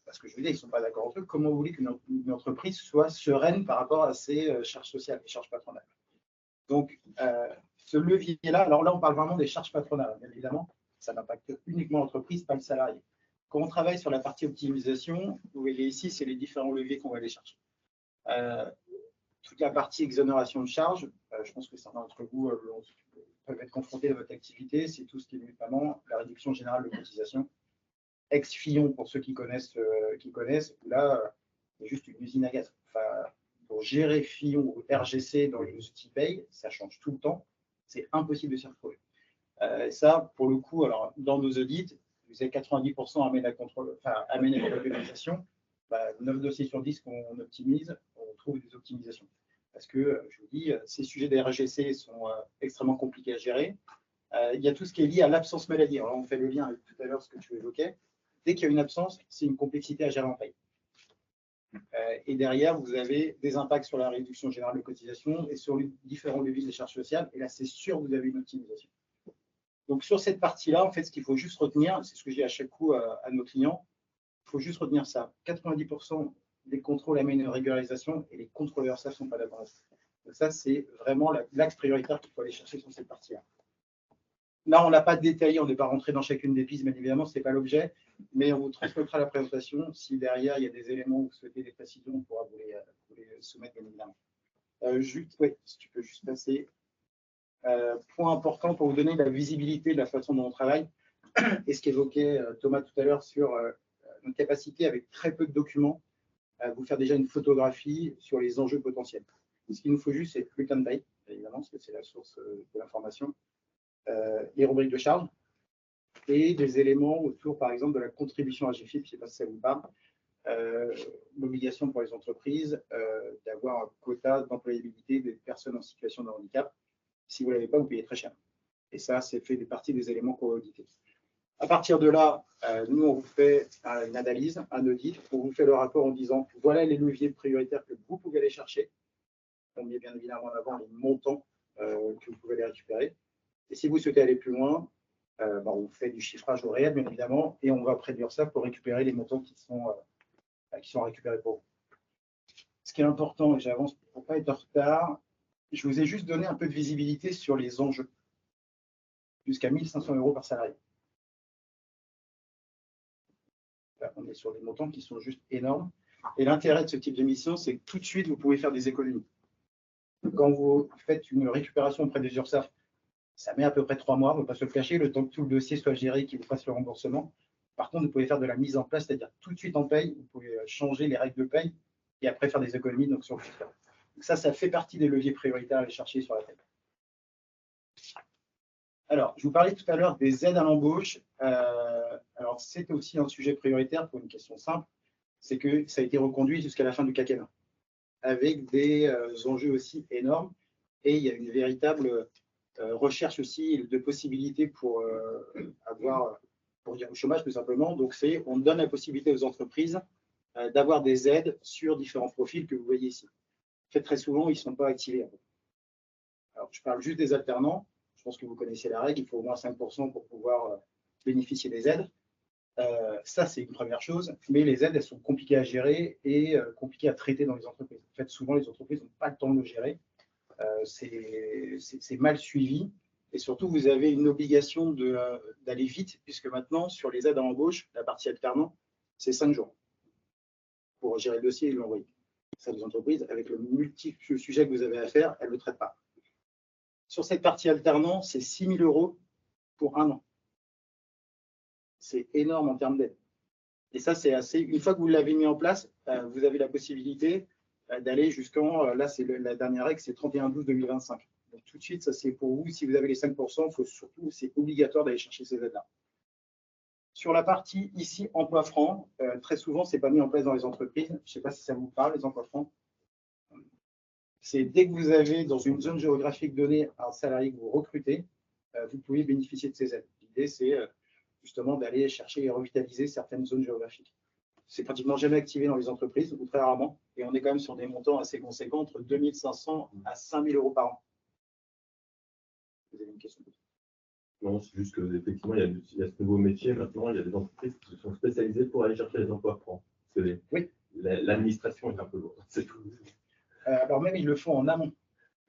parce que je veux dire, ils ne sont pas d'accord entre eux, comment vous voulez qu'une entreprise soit sereine par rapport à ses charges sociales, les charges patronales? Donc, ce levier-là, alors là, on parle vraiment des charges patronales, bien évidemment, ça n'impacte uniquement l'entreprise, pas le salarié. Quand on travaille sur la partie optimisation, vous voyez ici, c'est les différents leviers qu'on va aller chercher. Toute la partie exonération de charges, je pense que certains d'entre vous peuvent être confrontés à votre activité, c'est tout ce qui est notamment la réduction générale de cotisation. Ex-Fillon, pour ceux qui connaissent, là, c'est juste une usine à gaz. Enfin, pour gérer Fillon ou RGC dans les outils paye, ça change tout le temps, c'est impossible de s'y retrouver. Ça, pour le coup, alors dans nos audits, vous avez 90% amènent à l'organisation. 9 dossiers sur 10 qu'on optimise, on trouve des optimisations. Parce que, je vous dis, ces sujets des RGC sont extrêmement compliqués à gérer. Il y a tout ce qui est lié à l'absence maladie. Alors, on fait le lien avec tout à l'heure ce que tu évoquais. Dès qu'il y a une absence, c'est une complexité à gérer en paye. Et derrière, vous avez des impacts sur la réduction générale de cotisation et sur les différents leviers des charges sociales. Et là, c'est sûr, vous avez une optimisation. Donc, sur cette partie-là, en fait, ce qu'il faut juste retenir, c'est ce que je dis à chaque coup à nos clients, il faut juste retenir ça. 90% des contrôles amènent une régularisation et les contrôleurs, ça, ne sont pas d'accord. Donc, ça, c'est vraiment l'axe prioritaire qu'il faut aller chercher sur cette partie-là. Là, on ne l'a pas détaillé, on n'est pas rentré dans chacune des pistes, bien évidemment, ce n'est pas l'objet, mais on vous transmettra la présentation. Si derrière, il y a des éléments où vous souhaitez des précisions, on pourra vous les soumettre, bien évidemment. Oui, si tu peux juste passer. Point important pour vous donner la visibilité de la façon dont on travaille, et ce qu'évoquait Thomas tout à l'heure sur notre capacité, avec très peu de documents, à vous faire déjà une photographie sur les enjeux potentiels. Ce qu'il nous faut juste, c'est plus qu'un taille, évidemment, parce que c'est la source de l'information. Les rubriques de charge et des éléments autour, par exemple, de la contribution à GFIP, je ne sais pas si ça vous parle, l'obligation pour les entreprises d'avoir un quota d'employabilité des personnes en situation de handicap. Si vous ne l'avez pas, vous payez très cher. Et ça, c'est fait partie des éléments qu'on va auditer. À partir de là, nous, on vous fait une analyse, un audit, on vous fait le rapport en disant voilà les leviers prioritaires que vous pouvez aller chercher. On met bien évidemment en avant les montants que vous pouvez aller récupérer. Et si vous souhaitez aller plus loin, on vous fait du chiffrage au réel, bien évidemment, et on va prédire ça pour récupérer les montants qui sont récupérés pour vous. Ce qui est important, et j'avance pour ne pas être en retard, je vous ai juste donné un peu de visibilité sur les enjeux. Jusqu'à 1 500 € par salarié. Là, on est sur des montants qui sont juste énormes. Et l'intérêt de ce type de mission, c'est que tout de suite, vous pouvez faire des économies. Quand vous faites une récupération auprès des URSSAF, ça met à peu près 3 mois, on ne va pas se le cacher, le temps que tout le dossier soit géré et qu'il vous fasse le remboursement. Par contre, vous pouvez faire de la mise en place, c'est-à-dire tout de suite en paye, vous pouvez changer les règles de paye et après faire des économies donc sur le chiffre. Donc ça fait partie des leviers prioritaires à aller chercher sur la table. Alors, je vous parlais tout à l'heure des aides à l'embauche. Alors, c'était aussi un sujet prioritaire pour une question simple, c'est que ça a été reconduit jusqu'à la fin du quinquennat, avec des enjeux aussi énormes. Et il y a une véritable recherche aussi de possibilités pour dire au chômage, tout simplement. Donc, on donne la possibilité aux entreprises d'avoir des aides sur différents profils que vous voyez ici. En fait, très souvent, ils ne sont pas activés. Alors, je parle juste des alternants. Je pense que vous connaissez la règle, il faut au moins 5% pour pouvoir bénéficier des aides. Ça, c'est une première chose. Mais les aides, elles sont compliquées à gérer et compliquées à traiter dans les entreprises. En fait, souvent, les entreprises n'ont pas le temps de le gérer. C'est mal suivi. Et surtout, vous avez une obligation d'aller vite, puisque maintenant, sur les aides à l'embauche, la partie alternant, c'est 5 jours pour gérer le dossier et l'envoyer. Ça, les entreprises, avec le multiple sujet que vous avez à faire, elles ne le traitent pas. Sur cette partie alternant, c'est 6 000 € pour 1 an. C'est énorme en termes d'aide. Et ça, c'est assez. Une fois que vous l'avez mis en place, vous avez la possibilité d'aller jusqu'en. Là, c'est la dernière règle, c'est 31/12/2025. Donc, tout de suite, ça, c'est pour vous. Si vous avez les 5%, il faut surtout, c'est obligatoire d'aller chercher ces aides-là. Sur la partie ici, emploi franc, très souvent, ce n'est pas mis en place dans les entreprises. Je ne sais pas si ça vous parle, les emplois francs. C'est dès que vous avez dans une zone géographique donnée un salarié que vous recrutez, vous pouvez bénéficier de ces aides. L'idée, c'est justement d'aller chercher et revitaliser certaines zones géographiques. c'est pratiquement jamais activé dans les entreprises, ou très rarement. Et on est quand même sur des montants assez conséquents, entre 2 500 à 5 000 euros par an. Vous avez une question? Non, c'est juste qu'effectivement, il y a ce nouveau métier. Maintenant, il y a des entreprises qui se sont spécialisées pour aller chercher les emplois francs. Oui. L'administration est un peu lourde, c'est tout. Alors même, ils le font en amont.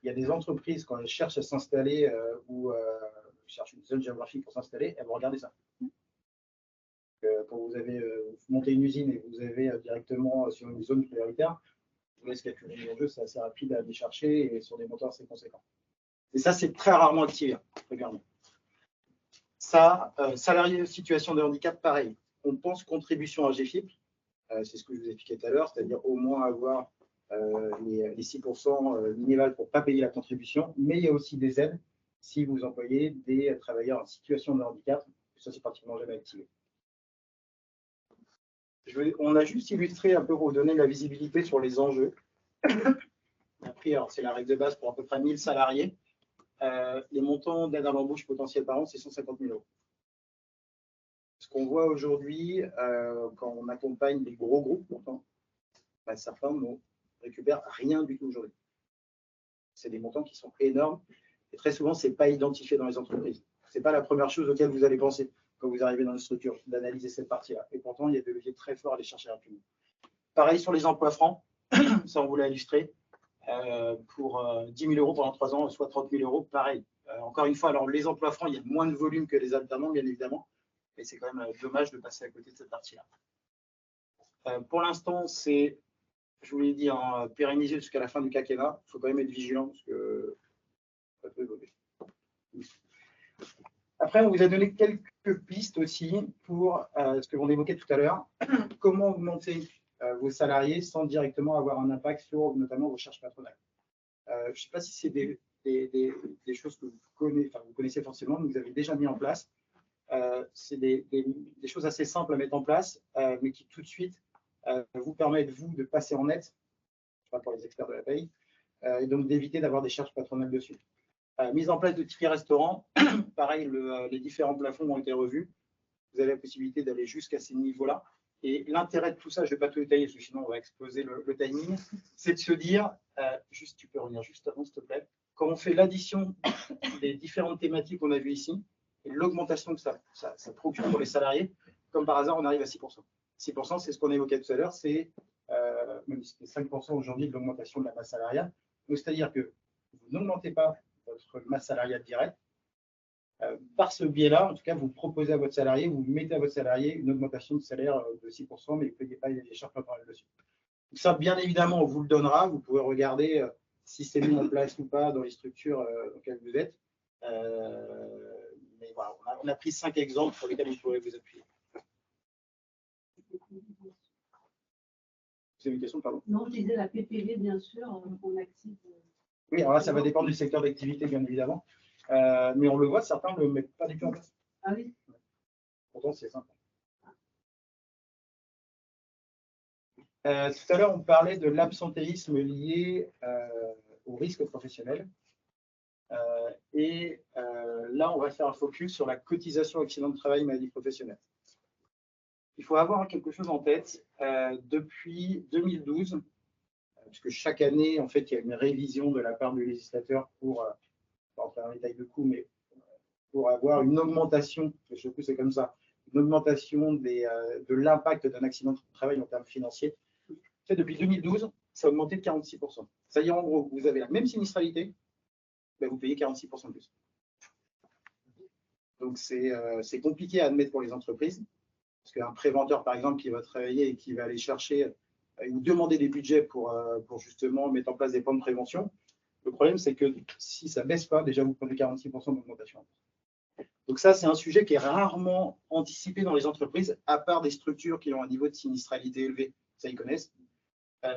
Il y a des entreprises, quand elles cherchent à s'installer ou cherchent une zone géographique pour s'installer, elles vont regarder ça. Quand vous avez monté une usine et vous avez directement sur une zone prioritaire, je vous laisse calculer les enjeux, c'est assez rapide à aller chercher et sur des montants assez conséquents. Et ça, c'est très rarement activé, régulièrement. Ça, salarié en situation de handicap, pareil. On pense contribution à GFIP, c'est ce que je vous expliquais tout à l'heure, c'est-à-dire au moins avoir les 6% minimales pour ne pas payer la contribution, mais il y a aussi des aides si vous employez des travailleurs en situation de handicap. Ça, c'est pratiquement jamais activé. On a juste illustré un peu pour vous donner de la visibilité sur les enjeux. Après, c'est la règle de base pour à peu près 1000 salariés. Les montants d'aide à l'embauche potentielle par an, c'est 150 000 euros. Ce qu'on voit aujourd'hui, quand on accompagne des gros groupes, pourtant, certains ne récupèrent rien du tout aujourd'hui. C'est des montants qui sont énormes et très souvent, ce n'est pas identifié dans les entreprises. Ce n'est pas la première chose auquel vous allez penser quand vous arrivez dans une structure, d'analyser cette partie-là. Et pourtant, il y a des leviers très forts à aller chercher rapidement. Pareil sur les emplois francs, ça on vous l'a illustré. Pour 10 000 euros pendant 3 ans, soit 30 000 euros, pareil. Encore une fois, alors les emplois francs, il y a moins de volume que les alternants, bien évidemment, mais c'est quand même dommage de passer à côté de cette partie-là. Pour l'instant, c'est, je vous l'ai dit, pérennisé jusqu'à la fin du quinquennat. Il faut quand même être vigilant parce que ça peut évoluer. Après, on vous a donné quelques pistes aussi pour ce que l'on évoquait tout à l'heure. Comment augmenter vos salariés sans directement avoir un impact sur notamment vos charges patronales. Je ne sais pas si c'est des choses que vous connaissez forcément, mais vous avez déjà mis en place. C'est des choses assez simples à mettre en place, mais qui tout de suite vous permettent, vous, de passer en net, je parle pour les experts de la paye, et donc d'éviter d'avoir des charges patronales dessus. Mise en place de tickets restaurants, pareil, les différents plafonds ont été revus. Vous avez la possibilité d'aller jusqu'à ces niveaux-là. Et l'intérêt de tout ça, je ne vais pas tout détailler, parce que sinon on va exploser le timing, c'est de se dire, tu peux revenir juste avant, s'il te plaît, quand on fait l'addition des différentes thématiques qu'on a vues ici, et l'augmentation que ça procure pour les salariés, comme par hasard, on arrive à 6%. 6%, c'est ce qu'on évoquait tout à l'heure, c'est même si c'est 5% aujourd'hui de l'augmentation de la masse salariale. C'est-à-dire que vous n'augmentez pas votre masse salariale directe. Par ce biais-là, en tout cas, vous proposez à votre salarié, vous mettez à votre salarié une augmentation de salaire de 6%, mais vous ne payez pas les charges patronales dessus. Donc ça, bien évidemment, on vous le donnera. Vous pouvez regarder si c'est mis en place ou pas dans les structures dans lesquelles vous êtes. Mais voilà, on a pris 5 exemples sur lesquels vous pourrez vous appuyer. Vous avez une question, pardon? Non, je disais la PPV, bien sûr, on active. Oui, alors là, ça va dépendre du secteur d'activité, bien évidemment. Mais on le voit, certains ne le mettent pas du tout en place. Ah oui. Pourtant, c'est simple. Tout à l'heure, on parlait de l'absentéisme lié au risque professionnel. Là, on va faire un focus sur la cotisation accident de travail maladie professionnelle. Il faut avoir quelque chose en tête. Depuis 2012, puisque chaque année, en fait, il y a une révision de la part du législateur pour pas faire un détail de coût, mais pour avoir une augmentation, je trouve c'est comme ça, une augmentation de l'impact d'un accident de travail en termes financiers. Depuis 2012, ça a augmenté de 46%. C'est-à-dire, en gros, vous avez la même sinistralité, ben, vous payez 46% de plus. Donc, c'est compliqué à admettre pour les entreprises, parce qu'un préventeur, par exemple, qui va travailler et qui va aller chercher ou demander des budgets pour justement mettre en place des plans de prévention, le problème, c'est que si ça ne baisse pas, déjà, vous prenez 46% d'augmentation. Donc ça, c'est un sujet qui est rarement anticipé dans les entreprises, à part des structures qui ont un niveau de sinistralité élevé. Ça, ils connaissent,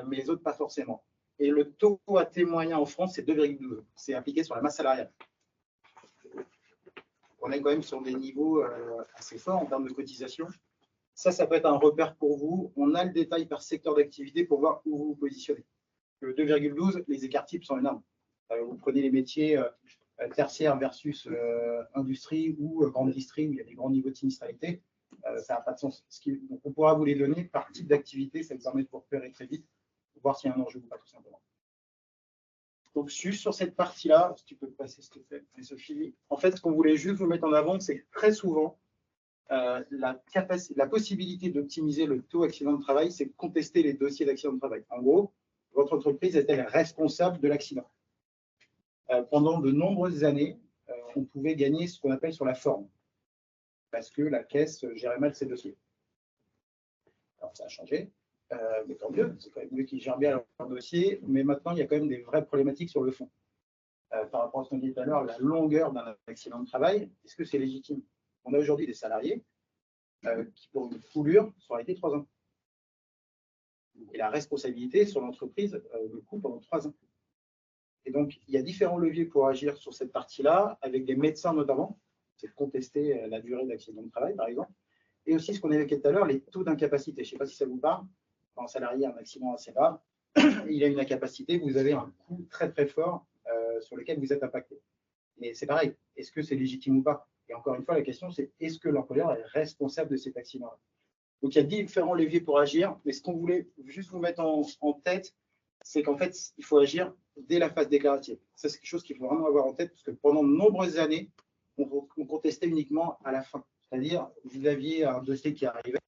mais les autres, pas forcément. Et le taux AT moyen en France, c'est 2,12. C'est appliqué sur la masse salariale. On est quand même sur des niveaux assez forts en termes de cotisation. Ça peut être un repère pour vous. On a le détail par secteur d'activité pour voir où vous vous positionnez. Le 2,12, les écarts types sont énormes. Vous prenez les métiers tertiaires versus industrie ou grande industrie où il y a des grands niveaux de sinistralité. ça n'a pas de sens. Donc, on pourra vous les donner par type d'activité, ça vous permet de vous repérer très vite, pour voir s'il y a un enjeu ou pas, tout simplement. Donc, juste sur cette partie-là, si tu peux passer, s'il te plaît, Sophie. En fait, ce qu'on voulait juste vous mettre en avant, c'est que très souvent, la possibilité d'optimiser le taux accident de travail, c'est de contester les dossiers d'accident de travail. En gros, votre entreprise est-elle responsable de l'accident? Pendant de nombreuses années, on pouvait gagner ce qu'on appelle sur la forme, parce que la caisse gérait mal ses dossiers. Alors, ça a changé, mais tant mieux, c'est quand même mieux qu'ils gèrent bien leur dossier, mais maintenant, il y a quand même des vraies problématiques sur le fond. Par rapport à ce qu'on dit tout à l'heure, la longueur d'un accident de travail, est-ce que c'est légitime? On a aujourd'hui des salariés qui, pour une foulure, sont arrêtés 3 ans. Et la responsabilité sur l'entreprise le coût pendant 3 ans. Et donc, il y a différents leviers pour agir sur cette partie-là, avec des médecins notamment, c'est de contester la durée d'accident de travail, par exemple, et aussi ce qu'on évoquait tout à l'heure, les taux d'incapacité. Je ne sais pas si ça vous parle. Quand un salarié a un accident assez grave, il a une incapacité, vous avez un coût très très fort sur lequel vous êtes impacté. Mais c'est pareil, est-ce que c'est légitime ou pas? Et encore une fois, la question, c'est est-ce que l'employeur est responsable de cet accident-là? Donc, il y a différents leviers pour agir, mais ce qu'on voulait juste vous mettre en tête, c'est qu'en fait, il faut agir dès la phase déclarative. Ça, c'est quelque chose qu'il faut vraiment avoir en tête, parce que pendant de nombreuses années, on contestait uniquement à la fin. C'est-à-dire, vous aviez un dossier qui arrivait,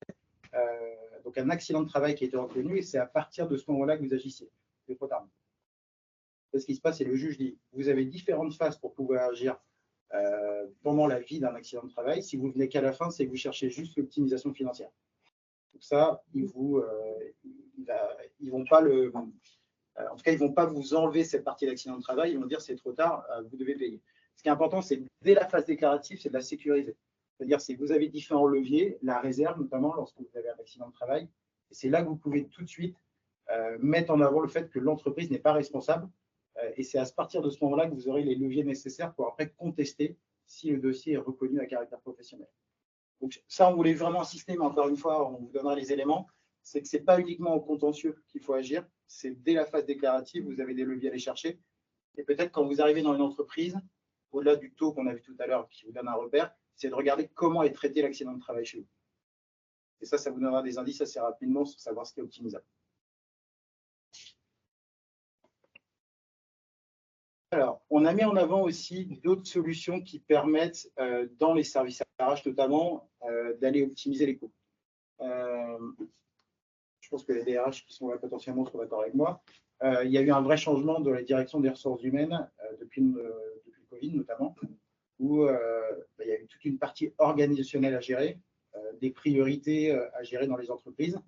donc un accident de travail qui était reconnu, et c'est à partir de ce moment-là que vous agissiez. C'est trop tard. Ce qui se passe, c'est le juge dit, vous avez différentes phases pour pouvoir agir pendant la vie d'un accident de travail. Si vous venez qu'à la fin, c'est que vous cherchez juste l'optimisation financière. Donc ça, ils vont pas en tout cas, ils ne vont pas vous enlever cette partie d'accident de travail. Ils vont dire c'est trop tard, vous devez payer. Ce qui est important, c'est dès la phase déclarative, c'est de la sécuriser. C'est-à-dire que vous avez différents leviers, la réserve notamment lorsque vous avez un accident de travail. Et c'est là que vous pouvez tout de suite mettre en avant le fait que l'entreprise n'est pas responsable. Et c'est à partir de ce moment-là que vous aurez les leviers nécessaires pour après contester si le dossier est reconnu à caractère professionnel. Donc ça, on voulait vraiment insister, mais encore une fois, on vous donnera les éléments. C'est que ce n'est pas uniquement au contentieux qu'il faut agir, c'est dès la phase déclarative, vous avez des leviers à aller chercher. Et peut-être quand vous arrivez dans une entreprise, au-delà du taux qu'on a vu tout à l'heure, qui vous donne un repère, c'est de regarder comment est traité l'accident de travail chez vous. Et ça vous donnera des indices assez rapidement sur savoir ce qui est optimisable. Alors, on a mis en avant aussi d'autres solutions qui permettent, dans les services RH notamment, d'aller optimiser les coûts. Je pense que les DRH qui sont là potentiellement sont d'accord avec moi. Il y a eu un vrai changement dans la direction des ressources humaines depuis le Covid notamment, où il y a eu toute une partie organisationnelle à gérer, des priorités à gérer dans les entreprises,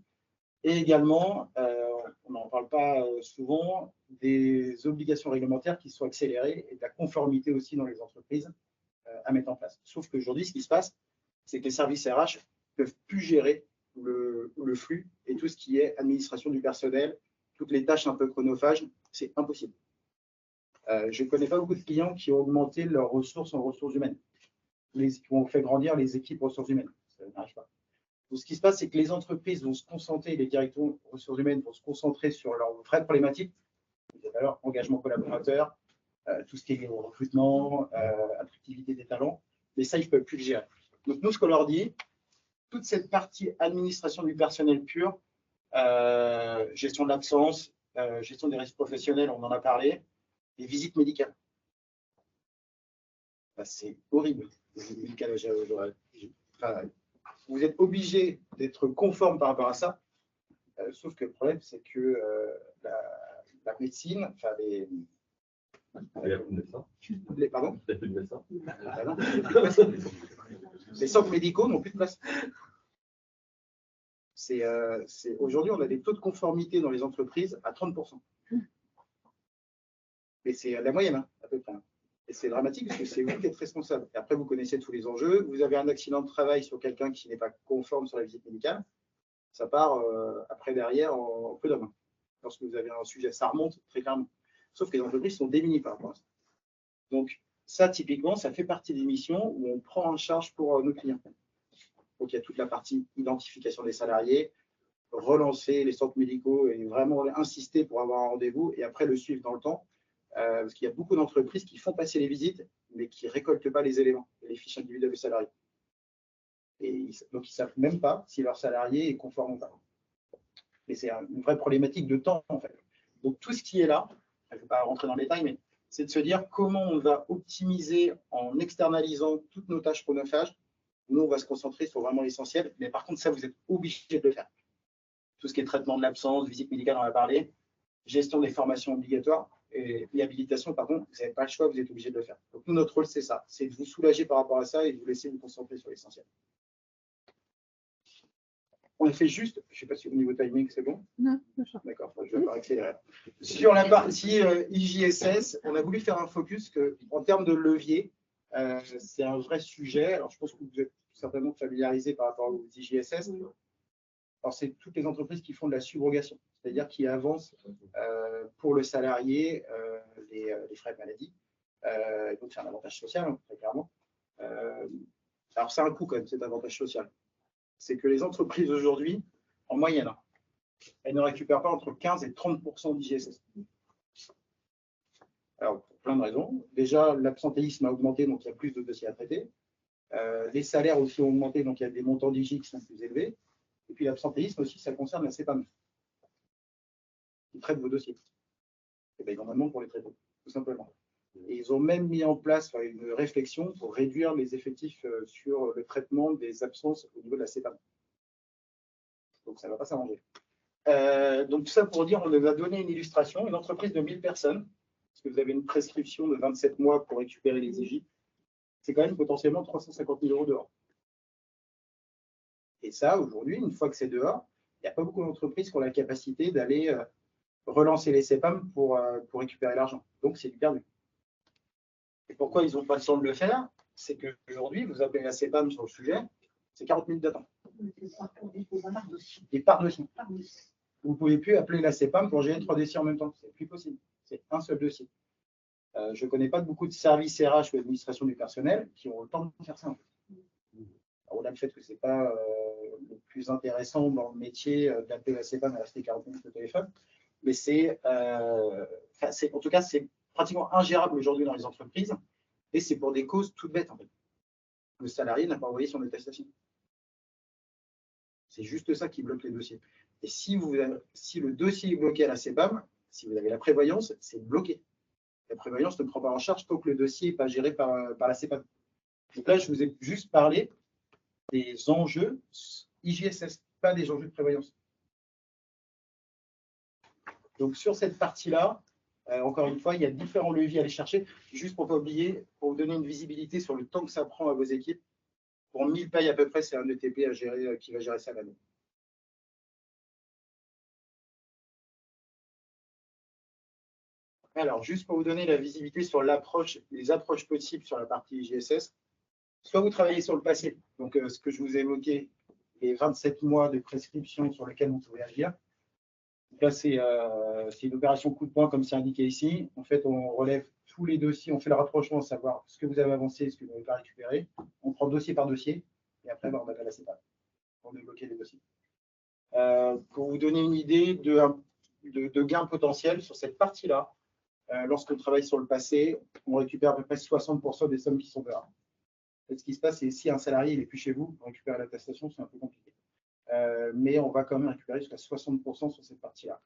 et également, on n'en parle pas souvent, des obligations réglementaires qui sont accélérées et de la conformité aussi dans les entreprises à mettre en place. Sauf qu'aujourd'hui, ce qui se passe, c'est que les services RH ne peuvent plus gérer le flux et tout ce qui est administration du personnel, toutes les tâches un peu chronophages, c'est impossible. Je ne connais pas beaucoup de clients qui ont augmenté leurs ressources en ressources humaines, qui ont fait grandir les équipes ressources humaines. Ça n'arrive pas. Donc, ce qui se passe, c'est que les entreprises vont se concentrer, les directions ressources humaines vont se concentrer sur leurs vraies problématiques, alors engagement collaborateur, tout ce qui est lié au recrutement, attractivité des talents, mais ça, ils ne peuvent plus le gérer. Donc, nous, ce qu'on leur dit, toute cette partie administration du personnel pur, gestion de l'absence, gestion des risques professionnels, on en a parlé, les visites médicales. C'est horrible, les visites médicales. Vous êtes obligé d'être conforme par rapport à ça, sauf que le problème, c'est que la médecine, enfin les centres médicaux n'ont plus de place. Aujourd'hui, on a des taux de conformité dans les entreprises à 30%. Et c'est la moyenne, hein, à peu près. Et c'est dramatique parce que c'est vous qui êtes responsable. Et après, vous connaissez tous les enjeux. Vous avez un accident de travail sur quelqu'un qui n'est pas conforme sur la visite médicale. Ça part après derrière en peu d'hommes. Lorsque vous avez un sujet, ça remonte très clairement. Sauf que les entreprises sont démunies par rapport à ça. Donc, ça, typiquement, ça fait partie des missions où on prend en charge pour nos clients. Donc, il y a toute la partie identification des salariés, relancer les centres médicaux et vraiment insister pour avoir un rendez-vous et après le suivre dans le temps. Parce qu'il y a beaucoup d'entreprises qui font passer les visites, mais qui ne récoltent pas les éléments, les fiches individuelles des salariés. Et donc, ils ne savent même pas si leur salarié est conforme ou pas. Et c'est une vraie problématique de temps, en fait. Donc, tout ce qui est là, je ne vais pas rentrer dans les détails, mais c'est de se dire comment on va optimiser en externalisant toutes nos tâches chronophages. Nous, on va se concentrer sur vraiment l'essentiel. Mais par contre, ça, vous êtes obligé de le faire. Tout ce qui est traitement de l'absence, visite médicale, on en a parlé, gestion des formations obligatoires et habilitation, pardon, vous n'avez pas le choix, vous êtes obligé de le faire. Donc, nous, notre rôle, c'est ça. C'est de vous soulager par rapport à ça et de vous laisser vous concentrer sur l'essentiel. On a fait juste, je ne sais pas si au niveau timing, c'est bon. Non, d'accord, je vais pas accélérer. Sur la partie IJSS, on a voulu faire un focus que, en termes de levier, c'est un vrai sujet. Alors, je pense que vous êtes certainement familiarisés par rapport aux IJSS. Alors, c'est toutes les entreprises qui font de la subrogation, c'est-à-dire qui avancent pour le salarié les frais de maladie. Donc, c'est un avantage social, hein, très clairement. Alors, c'est un coût quand même, cet avantage social. C'est que les entreprises aujourd'hui, en moyenne, elles ne récupèrent pas entre 15 et 30% d'IJSS. Alors, pour plein de raisons. Déjà, l'absentéisme a augmenté, donc il y a plus de dossiers à traiter. Les salaires aussi ont augmenté, donc il y a des montants d'IJ qui sont plus élevés. Et puis l'absentéisme aussi, ça concerne la CEPAM, qui traite vos dossiers. Et bien, ils en demandent pour les traiter, tout simplement. Et ils ont même mis en place une réflexion pour réduire les effectifs sur le traitement des absences au niveau de la CEPAM. Donc, ça ne va pas s'arranger. Donc, tout ça pour dire, on nous a donné une illustration, une entreprise de 1000 personnes, parce que vous avez une prescription de 27 mois pour récupérer les IJ, c'est quand même potentiellement 350 000 € dehors. Et ça, aujourd'hui, une fois que c'est dehors, il n'y a pas beaucoup d'entreprises qui ont la capacité d'aller relancer les CEPAM pour récupérer l'argent. Donc, c'est du perdu. Et pourquoi ils n'ont pas le temps de le faire? C'est qu'aujourd'hui, vous appelez la CEPAM sur le sujet, c'est 40 minutes d'attente. Et par dossier. Vous ne pouvez plus appeler la CEPAM pour gérer 3 dossiers en même temps. C'est plus possible. C'est un seul dossier. Je ne connais pas beaucoup de services RH ou administration du personnel qui ont le temps de faire ça. En fait. Alors, au-delà du fait que ce n'est pas le plus intéressant dans le métier d'appeler la CEPAM et rester 40 minutes au téléphone, mais en tout cas, c'est pratiquement ingérable aujourd'hui dans les entreprises et c'est pour des causes toutes bêtes en fait. Le salarié n'a pas envoyé son attestation. C'est juste ça qui bloque les dossiers. Et si le dossier est bloqué à la CEPAM, si vous avez la prévoyance, c'est bloqué. La prévoyance ne prend pas en charge tant que le dossier n'est pas géré par la CEPAM. Donc là, je vous ai juste parlé des enjeux IJSS, pas des enjeux de prévoyance. Donc sur cette partie-là, encore une fois, il y a différents leviers à aller chercher. Juste pour ne pas oublier, pour vous donner une visibilité sur le temps que ça prend à vos équipes, pour 1000 payes à peu près, c'est un ETP à gérer, qui va gérer ça l'année. Alors, juste pour vous donner la visibilité sur les approches possibles sur la partie IJSS, soit vous travaillez sur le passé, donc ce que je vous ai évoqué, les 27 mois de prescription sur lesquels vous pouvez agir. Donc là, c'est une opération coup de poing, comme c'est indiqué ici. En fait, on relève tous les dossiers, on fait le rapprochement, savoir ce que vous avez avancé, ce que vous n'avez pas récupéré. On prend dossier par dossier, et après, on appelle la CEPAM pour débloquer les dossiers. Pour vous donner une idée de gain potentiel sur cette partie-là, lorsqu'on travaille sur le passé, on récupère à peu près 60% des sommes qui sont dehors. Ce qui se passe, c'est si un salarié n'est plus chez vous, pour récupérer l'attestation, c'est un peu compliqué. Mais on va quand même récupérer jusqu'à 60% sur cette partie-là.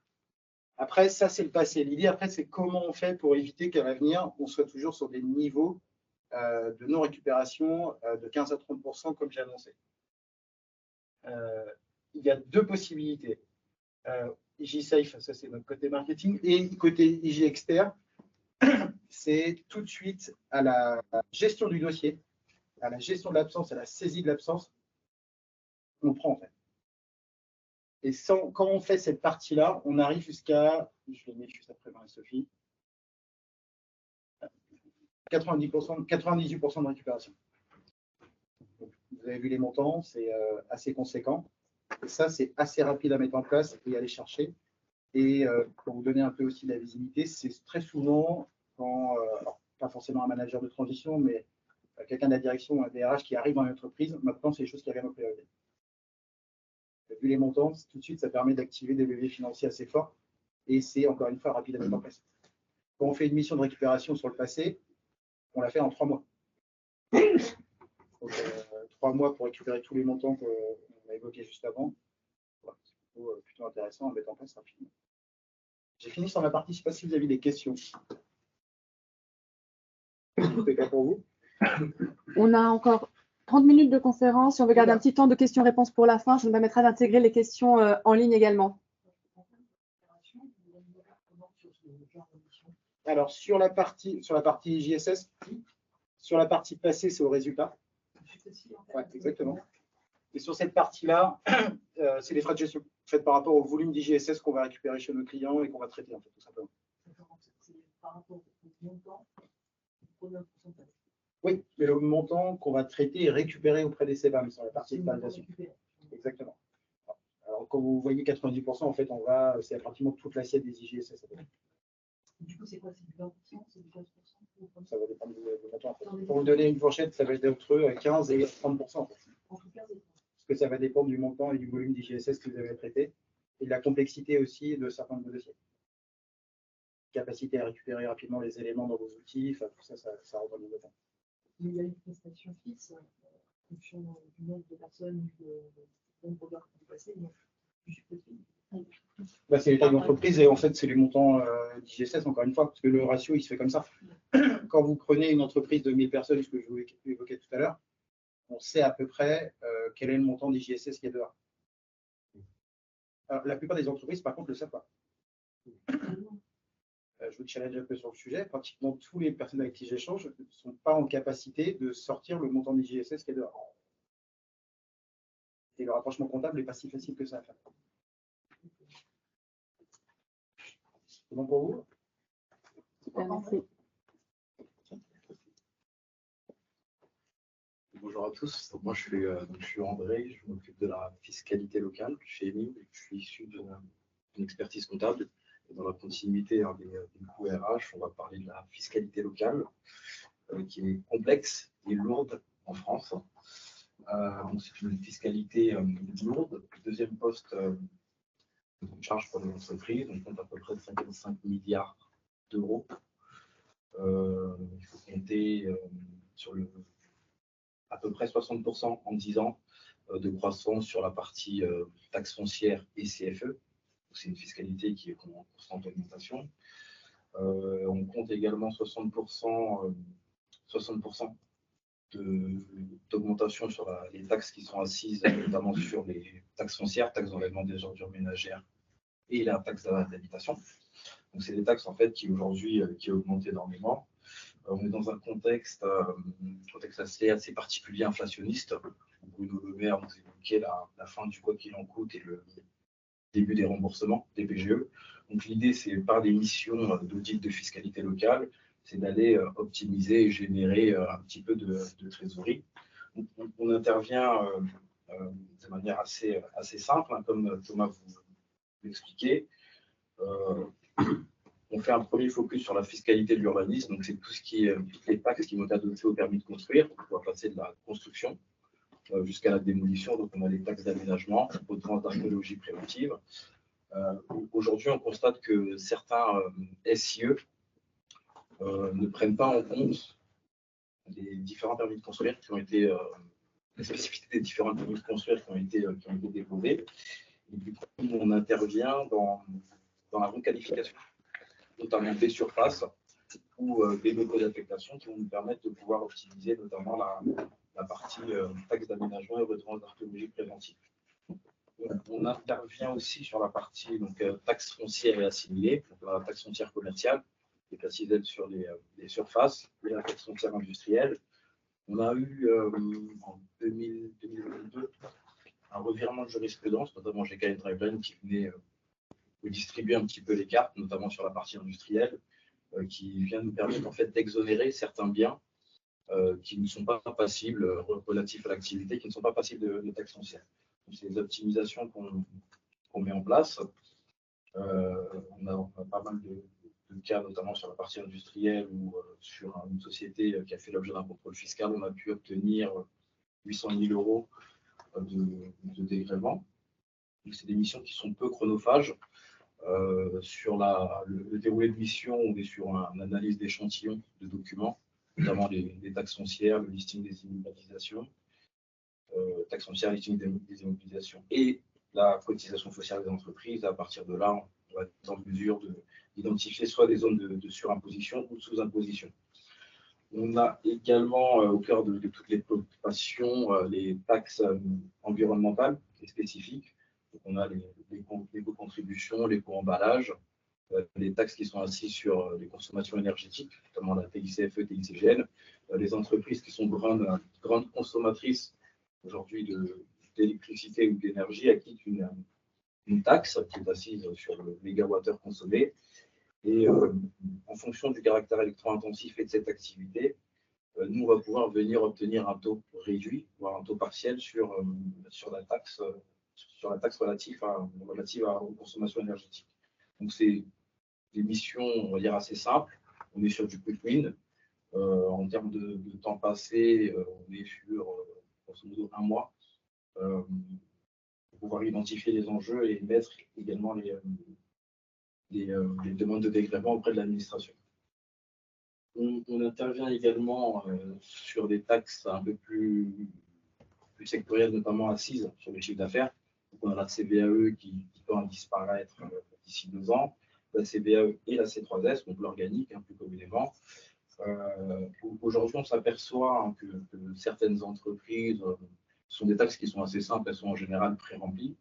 Après, ça, c'est le passé. L'idée, après, c'est comment on fait pour éviter qu'à l'avenir, on soit toujours sur des niveaux de non-récupération de 15 à 30%, comme j'ai annoncé. Il y a deux possibilités. IJSafe, ça, c'est notre côté marketing, et côté IJ Externe, c'est tout de suite à la gestion du dossier, à la gestion de l'absence, à la saisie de l'absence, on prend en fait. Et quand on fait cette partie-là, on arrive jusqu'à, je le mets juste après Marie-Sophie, 98% de récupération. Donc, vous avez vu les montants, c'est assez conséquent. Et ça, c'est assez rapide à mettre en place et aller chercher. Et pour vous donner un peu aussi de la visibilité, c'est très souvent, quand, pas forcément un manager de transition, mais quelqu'un de la direction ou un DRH qui arrive dans l'entreprise, maintenant, c'est des choses qui arrivent en priorité. Vu les montants, tout de suite, ça permet d'activer des leviers financiers assez forts et c'est encore une fois rapide à mettre en place. Quand on fait une mission de récupération sur le passé, on l'a fait en 3 mois. Donc, 3 mois pour récupérer tous les montants qu'on a évoqués juste avant. Voilà, c'est plutôt intéressant à mettre en place rapidement. J'ai fini sur ma partie, je ne sais pas si vous avez des questions. Tout est clair pour vous? On a encore 30 minutes de conférence. Si on veut garder un petit temps de questions-réponses pour la fin, ça nous permettra d'intégrer les questions en ligne également. Alors, sur la partie JSS, sur la partie passée, c'est au résultat. Ouais, exactement. Et sur cette partie-là, c'est les frais de gestion faits par rapport au volume d'IGSS qu'on va récupérer chez nos clients et qu'on va traiter, en fait, tout simplement. Par rapport au montant, combien de pourcentage? Oui, mais le montant qu'on va traiter et récupérer auprès des CBAM sur la partie externalisation. Exactement. Alors, quand vous voyez 90%, en fait, c'est pratiquement toute l'assiette des IGSS. Du coup, c'est quoi? C'est du 20%? C'est du 15%? Ça va dépendre du montant. En fait. Pour vous donner une fourchette, ça va être entre 15 et 30%. En fait. Entre 15 et 30%. Parce que ça va dépendre du montant et du volume d'IGSS que vous avez traité et de la complexité aussi de certains de vos dossiers. Capacité à récupérer rapidement les éléments dans vos outils, enfin, tout ça, ça rentre dans le montant. Il y a une prestation fixe en fonction du nombre de personnes, du nombre d'heures que vous passez. Je suppose que c'est les tailles d'entreprise et en fait, c'est les montants d'IGSS, encore une fois, parce que le ratio, il se fait comme ça. Quand vous prenez une entreprise de 1000 personnes, ce que je vous évoquais tout à l'heure, on sait à peu près quel est le montant d'IGSS qu'il y a dehors. Alors, la plupart des entreprises, par contre, ne le savent pas. Je vous challenge un peu sur le sujet. Pratiquement tous les personnes avec qui j'échange ne sont pas en capacité de sortir le montant d'IGSS qui est dehors. Et le rapprochement comptable n'est pas si facile que ça à faire. C'est bon pour vous? Super, merci. Bonjour à tous. Donc, moi, je suis André, je m'occupe de la fiscalité locale chez EMI. Je suis issu d'une expertise comptable. Et dans la continuité des coûts RH, on va parler de la fiscalité locale, qui est complexe et lourde en France. Donc, c'est une fiscalité lourde. Deuxième poste de charge pour les entreprises, on compte à peu près 55 milliards d'euros. Il faut compter sur à peu près 60% en 10 ans de croissance sur la partie taxe foncière et CFE. C'est une fiscalité qui est en constante augmentation. On compte également 60% d'augmentation sur les taxes qui sont assises, notamment sur les taxes foncières, taxes d'enlèvement des ordures ménagères et la taxe d'habitation. Donc, c'est des taxes en fait qui aujourd'hui qui augmentent énormément. On est dans un contexte assez particulier, inflationniste. Bruno Le Maire nous évoquait la fin du quoi qu'il en coûte et le début des remboursements des PGE. Donc l'idée, c'est par des missions d'audit de fiscalité locale, c'est d'aller optimiser et générer un petit peu de trésorerie. On intervient de manière assez simple, hein, comme Thomas vous l'expliquait. On fait un premier focus sur la fiscalité de l'urbanisme, donc c'est toutes les taxes qui vont être adossées au permis de construire. On va passer de la construction jusqu'à la démolition. Donc on a les taxes d'aménagement, redevance d'archéologie préventive. Aujourd'hui, on constate que certains SIE ne prennent pas en compte les différents permis de construire qui ont été les spécificités des différents permis de construire qui ont été déposés. Et du coup, on intervient dans la requalification, notamment des surfaces ou des locaux d'affectation qui vont nous permettre de pouvoir optimiser notamment la partie taxe d'aménagement et redevance d'archéologie préventive. On intervient aussi sur la partie taxe foncière et assimilée, donc la taxe foncière commerciale, qui est précisée sur les surfaces, et la taxe foncière industrielle. On a eu en 2022 un revirement de jurisprudence, notamment chez Calais Driveline, qui venait distribuer un petit peu les cartes, notamment sur la partie industrielle, qui vient nous permettre en fait d'exonérer certains biens qui ne sont pas passibles, relatifs à l'activité, qui ne sont pas passibles de taxe foncière. C'est les optimisations qu'on met en place. On a pas mal de cas, notamment sur la partie industrielle ou sur une société qui a fait l'objet d'un contrôle fiscal, on a pu obtenir 800 000 euros de dégrèvement. C'est des missions qui sont peu chronophages. Sur le déroulé de mission, on est sur une analyse d'échantillons de documents, notamment les taxes foncières, le listing des immobilisations. taxe foncière légitime des immobilisations et la cotisation sociale des entreprises. À partir de là, on va être en mesure d'identifier soit des zones de surimposition ou de sous-imposition. On a également au cœur de toutes les préoccupations les taxes environnementales et spécifiques. Donc, on a les co-contributions, les co-emballages, les taxes qui sont assises sur les consommations énergétiques, notamment la TICFE, TICGN, les entreprises qui sont grandes consommatrices aujourd'hui d'électricité ou d'énergie acquittent une taxe qui est assise sur le mégawattheure consommé. Et en fonction du caractère électro-intensif et de cette activité, nous, on va pouvoir venir obtenir un taux réduit, voire un taux partiel sur la taxe relative aux consommations énergétiques. Donc, c'est des missions, on va dire, assez simples. On est sur du quick win. En termes de temps passé, on est sur, grosso modo, 1 mois pour pouvoir identifier les enjeux et mettre également les demandes de dégrèvement auprès de l'administration. On intervient également sur des taxes un peu plus sectorielles, notamment assises sur les chiffres d'affaires. On a la CVAE qui tend à disparaître d'ici 2 ans, la CVAE et la C3S, donc l'organique, plus communément. Aujourd'hui, on s'aperçoit que certaines entreprises sont des taxes qui sont assez simples, elles sont en général pré-remplies.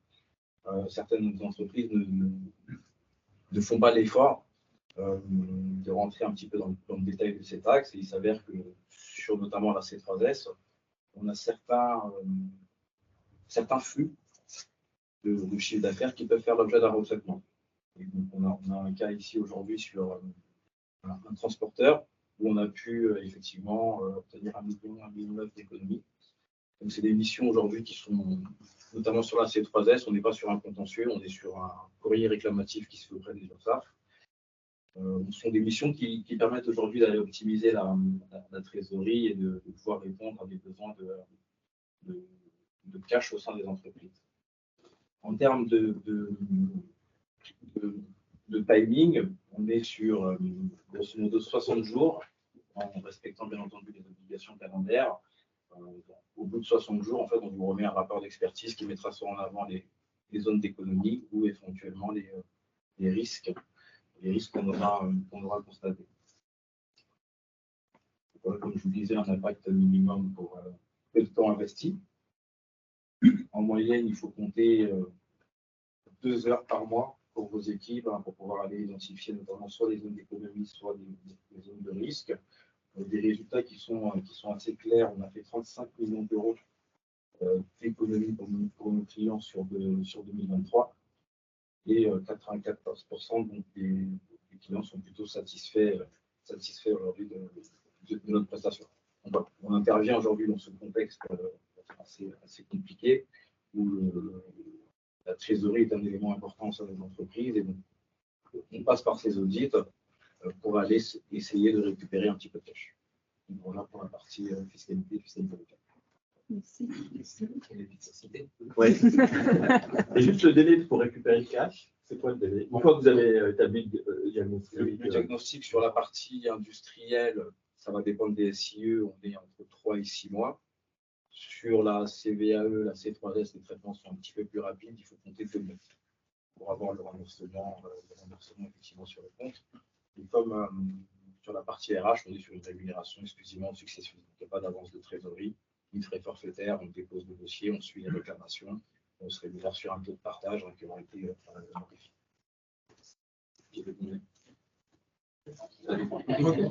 Certaines entreprises ne font pas l'effort de rentrer un petit peu dans le détail de ces taxes. Et il s'avère que sur notamment la C3S, on a certains flux de chiffre d'affaires qui peuvent faire l'objet d'un retraitement. Et donc on a un cas ici aujourd'hui sur un transporteur où on a pu effectivement obtenir 1,9 million d'économies. Donc c'est des missions aujourd'hui qui sont notamment sur la C3S, on n'est pas sur un contentieux, on est sur un courrier réclamatif qui se fait auprès des URSSAF. Ce sont des missions qui permettent aujourd'hui d'aller optimiser la trésorerie et de pouvoir répondre à des besoins de cash au sein des entreprises. En termes de timing, on est sur grosso modo 60 jours, en respectant bien entendu les obligations calendaires. Au bout de 60 jours, en fait, on vous remet un rapport d'expertise qui mettra soit en avant les zones d'économie ou éventuellement les risques qu'on aura constatés. Voilà, comme je vous disais, un impact minimum pour peu de temps investi. En moyenne, il faut compter 2 heures par mois pour vos équipes pour pouvoir aller identifier notamment soit les zones d'économie, soit les zones de risque. Des résultats qui sont assez clairs. On a fait 35 millions d'euros d'économies pour nos clients sur 2023 et 94% donc des clients sont plutôt satisfaits aujourd'hui de notre prestation. On intervient aujourd'hui dans ce contexte assez compliqué où la trésorerie est un élément important au sein des entreprises et donc on passe par ces audits pour aller essayer de récupérer un petit peu de cash. Donc voilà pour la partie fiscalité locale. Merci. Ouais. Et juste le délai pour récupérer le cash, c'est quoi le délai? Une fois que vous avez établi le diagnostic. Le diagnostic sur la partie industrielle, ça va dépendre des SIE, on est entre 3 et 6 mois. Sur la CVAE, la C3S, les traitements sont un petit peu plus rapides, il faut compter 2 mois pour avoir le remboursement effectivement sur le compte. Et comme sur la partie RH, on est sur une rémunération exclusivement successive. Il n'y a pas d'avance de trésorerie, ni de frais forfaitaires, on dépose le dossier, on suit les réclamations, on se rémunère sur un taux de partage qui aura été modifié. On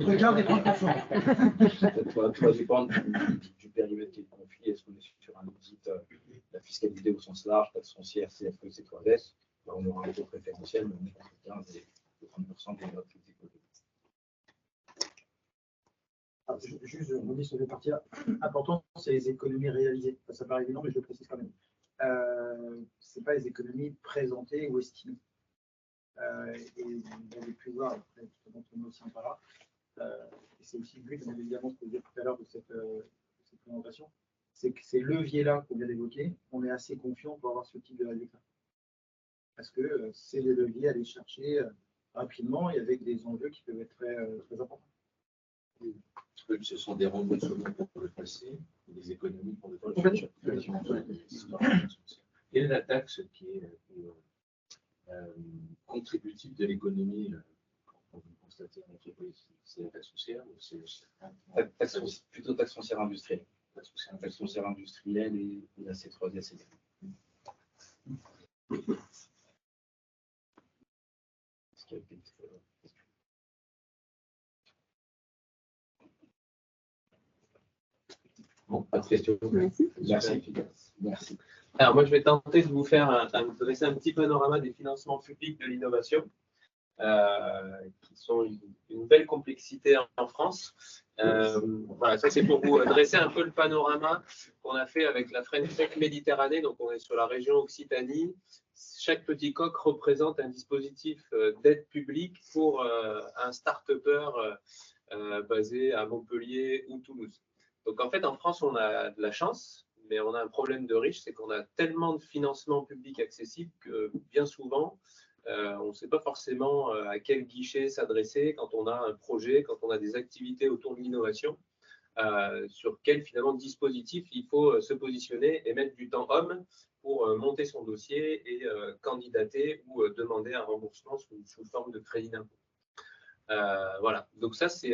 regarde les 30%. Tout va dépendre du périmètre qui est confié. Est-ce qu'on est sur un audit la fiscalité au sens large, taxe foncière, CFE, C3S? On aura un taux préférentiel, mais on est entre 15 et 30% des notes économiques. Juste, je rebondis sur les parties-là. Important, c'est les économies réalisées. Ça paraît évident, mais je le précise quand même. Ce n'est pas les économies présentées ou estimées. Et vous avez pu voir, justement, on aussi en parlera. Et c'est aussi le but, bien évidemment, ce que je disais tout à l'heure de cette présentation, c'est que ces leviers-là qu'on vient d'évoquer, on est assez confiant pour avoir ce type de résultat. Parce que c'est des leviers à aller chercher rapidement et avec des enjeux qui peuvent être très importants. Ce sont des remboursements pour le passé, des économies pour le futur. Quelle est la taxe qui est contributive de l'économie quand vous constatez en entreprise? C'est la taxe foncière ou c'est plutôt taxe foncière industrielle. Taxe foncière industrielle et la C3 et la C4. Bon, pas de questions. Merci. Merci. Alors, moi, je vais tenter de vous faire dresser un petit panorama des financements publics de l'innovation, qui sont une belle complexité en France. Voilà, ça c'est pour vous dresser un peu le panorama qu'on a fait avec la French Tech Méditerranée. Donc, on est sur la région Occitanie. Chaque petit coq représente un dispositif d'aide publique pour un start-upper basé à Montpellier ou Toulouse. Donc, en fait, en France, on a de la chance, mais on a un problème de riche, c'est qu'on a tellement de financement public accessible que bien souvent, on ne sait pas forcément à quel guichet s'adresser quand on a un projet, quand on a des activités autour de l'innovation, sur quel finalement dispositif il faut se positionner et mettre du temps homme pour monter son dossier et candidater ou demander un remboursement sous forme de crédit d'impôt. Voilà, donc ça c'est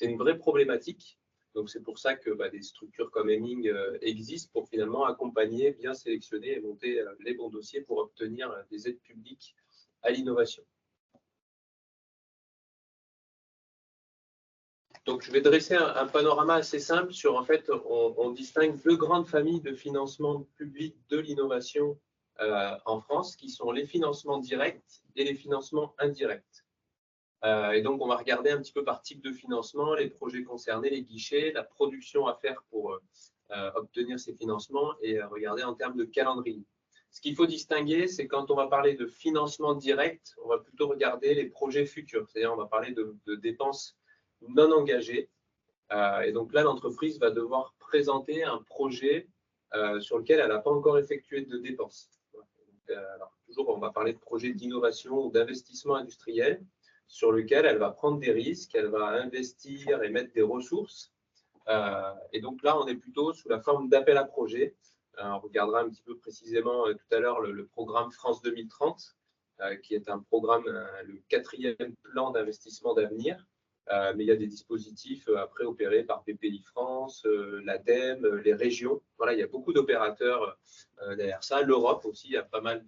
une vraie problématique. Donc c'est pour ça que des structures comme Hemming existent pour finalement accompagner, bien sélectionner et monter les bons dossiers pour obtenir des aides publiques à l'innovation. Donc je vais dresser un panorama assez simple sur, en fait, on distingue deux grandes familles de financement public de l'innovation en France, qui sont les financements directs et les financements indirects. Et donc, on va regarder un petit peu par type de financement, les projets concernés, les guichets, la production à faire pour obtenir ces financements et regarder en termes de calendrier. Ce qu'il faut distinguer, c'est quand on va parler de financement direct, on va plutôt regarder les projets futurs, c'est-à-dire on va parler de dépenses non engagées. Et donc là, l'entreprise va devoir présenter un projet sur lequel elle n'a pas encore effectué de dépenses. Donc, alors, toujours, on va parler de projets d'innovation ou d'investissement industriel, sur lequel elle va prendre des risques, elle va investir et mettre des ressources. Et donc là, on est plutôt sous la forme d'appel à projet. On regardera un petit peu précisément tout à l'heure le programme France 2030, qui est un programme, le 4e plan d'investissement d'avenir. Mais il y a des dispositifs après opérés par BPI France, l'ADEME, les régions. Voilà, il y a beaucoup d'opérateurs derrière ça. L'Europe aussi a pas mal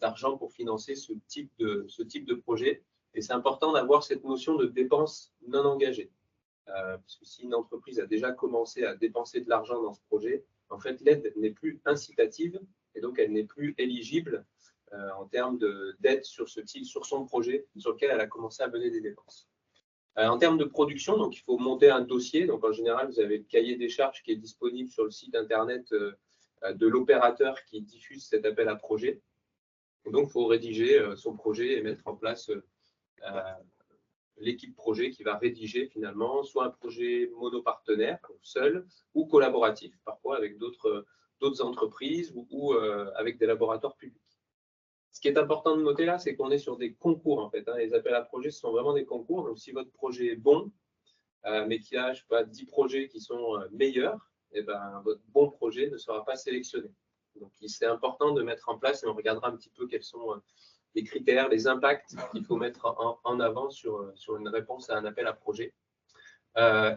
d'argent pour financer ce type de projet. Et c'est important d'avoir cette notion de dépenses non engagées. Parce que si une entreprise a déjà commencé à dépenser de l'argent dans ce projet, en fait, l'aide n'est plus incitative et donc elle n'est plus éligible en termes d'aide sur son projet sur lequel elle a commencé à mener des dépenses. En termes de production, donc il faut monter un dossier. Donc en général, vous avez le cahier des charges qui est disponible sur le site internet de l'opérateur qui diffuse cet appel à projet. Donc il faut rédiger son projet et mettre en place l'équipe projet qui va rédiger finalement soit un projet monopartenaire, seul, ou collaboratif, parfois avec d'autres entreprises ou avec des laboratoires publics. Ce qui est important de noter là, c'est qu'on est sur des concours en fait. Les appels à projets, ce sont vraiment des concours. Donc si votre projet est bon, mais qu'il y a, je sais pas, 10 projets qui sont meilleurs, et votre bon projet ne sera pas sélectionné. Donc c'est important de mettre en place, et on regardera un petit peu quels sont les critères, les impacts qu'il faut mettre en avant sur une réponse à un appel à projet.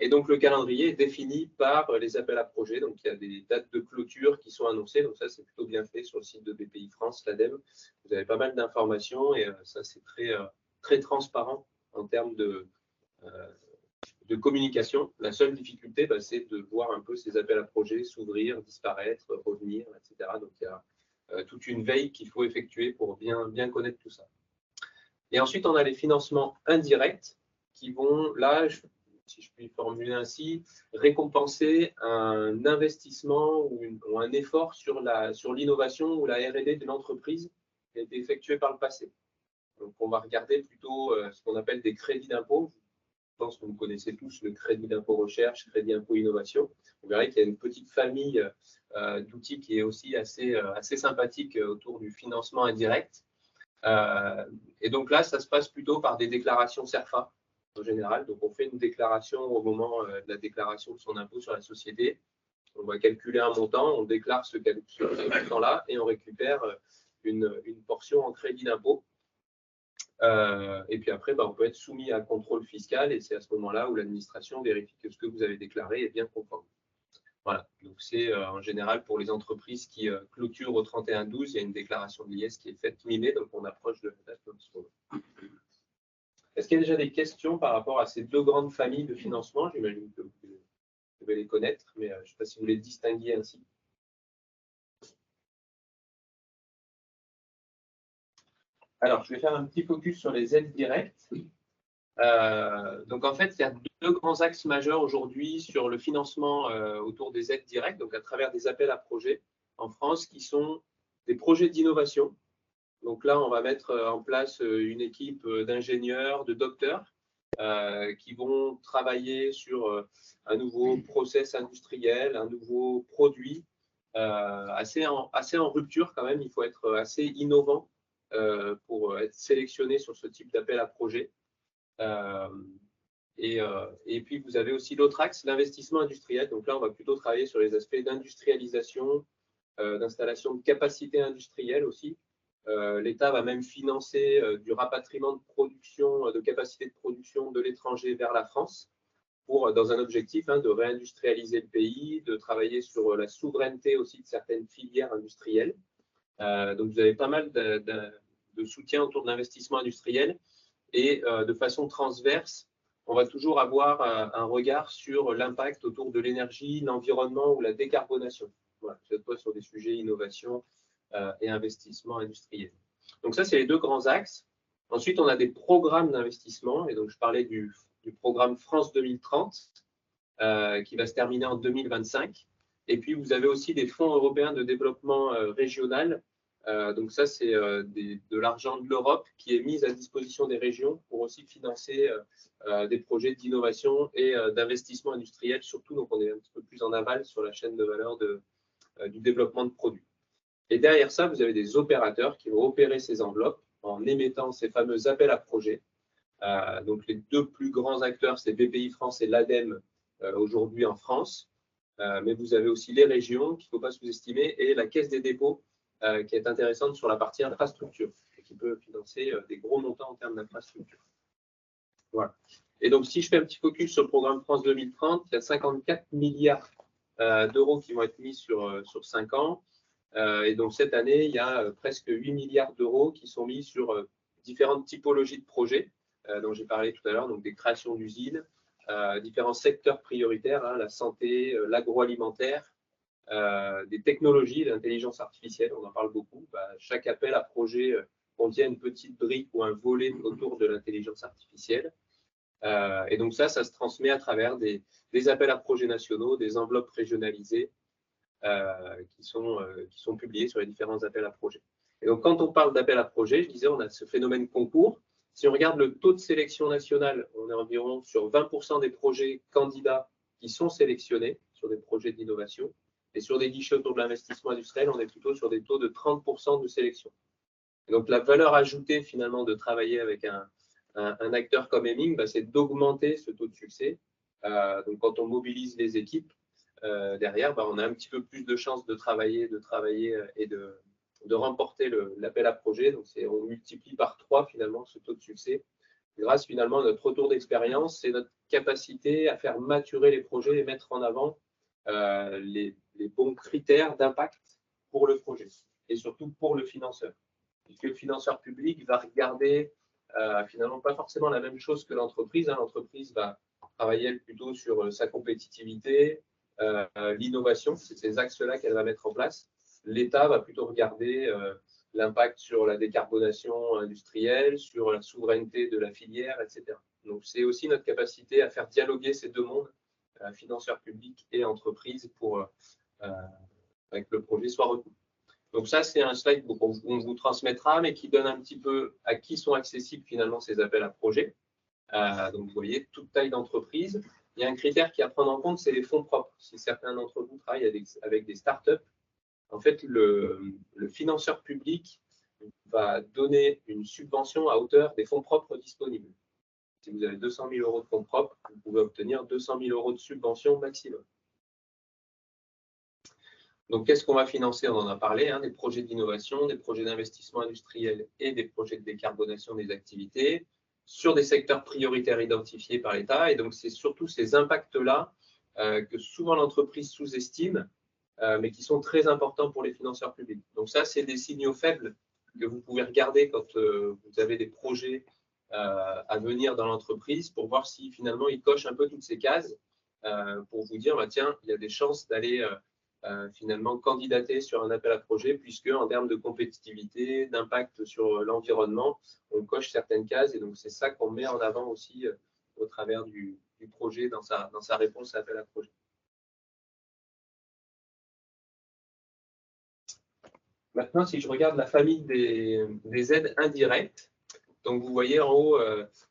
Et donc, le calendrier est défini par les appels à projets. Donc, il y a des dates de clôture qui sont annoncées. Donc, ça, c'est plutôt bien fait sur le site de BPI France, l'ADEME. Vous avez pas mal d'informations et ça, c'est très transparent en termes de communication. La seule difficulté, c'est de voir un peu ces appels à projets s'ouvrir, disparaître, revenir, etc. Donc, il y a toute une veille qu'il faut effectuer pour bien connaître tout ça. Et ensuite, on a les financements indirects qui vont, là, si je puis formuler ainsi, récompenser un investissement ou un effort sur l'innovation ou la R&D de l'entreprise qui a été effectué par le passé. Donc, on va regarder plutôt ce qu'on appelle des crédits d'impôt. Je pense que vous connaissez tous le crédit d'impôt recherche, crédit d'impôt innovation. Vous verrez qu'il y a une petite famille d'outils qui est aussi assez sympathique autour du financement indirect. Et donc là, ça se passe plutôt par des déclarations CERFA en général. Donc on fait une déclaration au moment de la déclaration de son impôt sur la société. On va calculer un montant, on déclare ce montant-là et on récupère une portion en crédit d'impôt. Et puis après, on peut être soumis à contrôle fiscal et c'est à ce moment-là où l'administration vérifie que ce que vous avez déclaré est bien conforme. Voilà, donc c'est en général pour les entreprises qui clôturent au 31/12, il y a une déclaration de l'IS qui est faite mi-mai, donc on approche de la date de ce moment. Est-ce qu'il y a déjà des questions par rapport à ces deux grandes familles de financement? J'imagine que vous devez les connaître, mais je ne sais pas si vous les distinguez ainsi. Alors, je vais faire un petit focus sur les aides directes. Donc, en fait, il y a deux grands axes majeurs aujourd'hui sur le financement autour des aides directes, donc à travers des appels à projets en France, qui sont des projets d'innovation. Donc là, on va mettre en place une équipe d'ingénieurs, de docteurs qui vont travailler sur un nouveau process industriel, un nouveau produit assez en rupture quand même. Il faut être assez innovant pour être sélectionné sur ce type d'appel à projet. Et puis, vous avez aussi l'autre axe, l'investissement industriel. Donc là, on va plutôt travailler sur les aspects d'industrialisation, d'installation de capacité industrielle aussi. L'État va même financer du rapatriement de production, de capacité de production de l'étranger vers la France, dans un objectif de réindustrialiser le pays, de travailler sur la souveraineté aussi de certaines filières industrielles. Donc, vous avez pas mal de soutien autour de l'investissement industriel et de façon transverse, on va toujours avoir un regard sur l'impact autour de l'énergie, l'environnement ou la décarbonation. Voilà, cette fois sur des sujets innovation et investissement industriel. Donc ça, c'est les deux grands axes. Ensuite, on a des programmes d'investissement. Et donc, je parlais du programme France 2030 qui va se terminer en 2025. Et puis, vous avez aussi des fonds européens de développement régional. Donc ça, c'est de l'argent de l'Europe qui est mis à disposition des régions pour aussi financer des projets d'innovation et d'investissement industriel surtout. Donc, on est un petit peu plus en aval sur la chaîne de valeur du développement de produits. Et derrière ça, vous avez des opérateurs qui vont opérer ces enveloppes en émettant ces fameux appels à projets. Donc, les deux plus grands acteurs, c'est BPI France et l'ADEME aujourd'hui en France. Mais vous avez aussi les régions qu'il ne faut pas sous-estimer et la Caisse des dépôts qui est intéressante sur la partie infrastructure et qui peut financer des gros montants en termes d'infrastructure. Voilà. Et donc, si je fais un petit focus sur le programme France 2030, il y a 54 milliards d'euros qui vont être mis sur 5 ans. Et donc, cette année, il y a presque 8 milliards d'euros qui sont mis sur différentes typologies de projets dont j'ai parlé tout à l'heure, donc des créations d'usines, différents secteurs prioritaires, la santé, l'agroalimentaire, des technologies, l'intelligence artificielle, on en parle beaucoup. Chaque appel à projet contient une petite brique ou un volet autour de l'intelligence artificielle. Et donc ça se transmet à travers des appels à projets nationaux, des enveloppes régionalisées qui sont publiées sur les différents appels à projets. Et donc quand on parle d'appels à projets, je disais, on a ce phénomène concours. Si on regarde le taux de sélection national, on est environ sur 20% des projets candidats qui sont sélectionnés sur des projets d'innovation. Et sur des guichets autour de l'investissement industriel, on est plutôt sur des taux de 30% de sélection. Et donc, la valeur ajoutée, finalement, de travailler avec un acteur comme Hemming, c'est d'augmenter ce taux de succès. Donc, quand on mobilise les équipes, derrière, on a un petit peu plus de chances de travailler et de remporter l'appel à projet. Donc, on multiplie par 3, finalement, ce taux de succès. Grâce, finalement, à notre retour d'expérience, c'est notre capacité à faire maturer les projets et mettre en avant les bons critères d'impact pour le projet et surtout pour le financeur. Puisque le financeur public va regarder finalement pas forcément la même chose que l'entreprise. L'entreprise va travailler plutôt sur sa compétitivité, l'innovation, c'est ces axes-là qu'elle va mettre en place. L'État va plutôt regarder l'impact sur la décarbonation industrielle, sur la souveraineté de la filière, etc. Donc, c'est aussi notre capacité à faire dialoguer ces deux mondes, financeurs publics et entreprises, pour que le projet soit retenu. Donc ça, c'est un slide qu'on vous transmettra, mais qui donne un petit peu à qui sont accessibles finalement ces appels à projets. Donc vous voyez, toute taille d'entreprise. Il y a un critère qui est à prendre en compte, c'est les fonds propres. Si certains d'entre vous travaillent avec des startups, en fait, le financeur public va donner une subvention à hauteur des fonds propres disponibles. Si vous avez 200 000 euros de fonds propres, vous pouvez obtenir 200 000 euros de subvention maximum. Donc, qu'est-ce qu'on va financer? On en a parlé, hein, des projets d'innovation, des projets d'investissement industriel et des projets de décarbonation des activités sur des secteurs prioritaires identifiés par l'État. Et donc, c'est surtout ces impacts-là que souvent l'entreprise sous-estime, mais qui sont très importants pour les financeurs publics. Donc ça, c'est des signaux faibles que vous pouvez regarder quand vous avez des projets à venir dans l'entreprise pour voir si finalement ils cochent un peu toutes ces cases pour vous dire, bah, tiens, il y a des chances d'aller finalement candidater sur un appel à projet, puisque en termes de compétitivité, d'impact sur l'environnement, on coche certaines cases. Et donc, c'est ça qu'on met en avant aussi au travers du projet dans sa réponse à appel à projet. Maintenant, si je regarde la famille des aides indirectes, donc vous voyez en haut,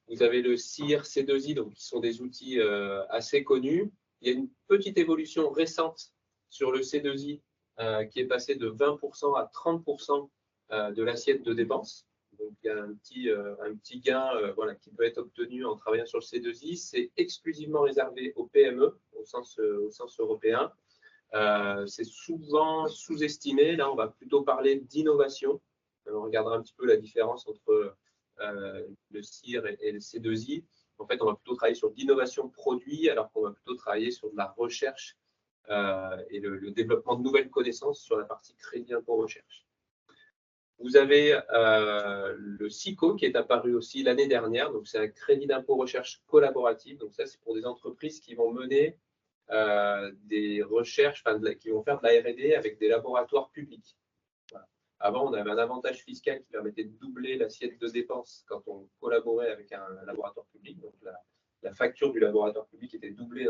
vous avez le CIR, C2I, donc qui sont des outils assez connus. Il y a une petite évolution récente sur le C2I qui est passé de 20% à 30% de l'assiette de dépenses. Donc il y a un petit gain voilà, qui peut être obtenu en travaillant sur le C2I. C'est exclusivement réservé aux PME au sens européen. C'est souvent sous-estimé. Là, on va plutôt parler d'innovation. On regardera un petit peu la différence entre le CIR et le C2I. En fait, on va plutôt travailler sur l'innovation produit, alors qu'on va plutôt travailler sur de la recherche et le développement de nouvelles connaissances sur la partie crédit impôt recherche. Vous avez le SICO qui est apparu aussi l'année dernière. Donc, c'est un crédit d'impôt recherche collaboratif. Donc, ça, c'est pour des entreprises qui vont mener des recherches, qui vont faire de la R&D avec des laboratoires publics. Voilà. Avant, on avait un avantage fiscal qui permettait de doubler l'assiette de dépenses quand on collaborait avec un laboratoire public. Donc, la facture du laboratoire public était doublée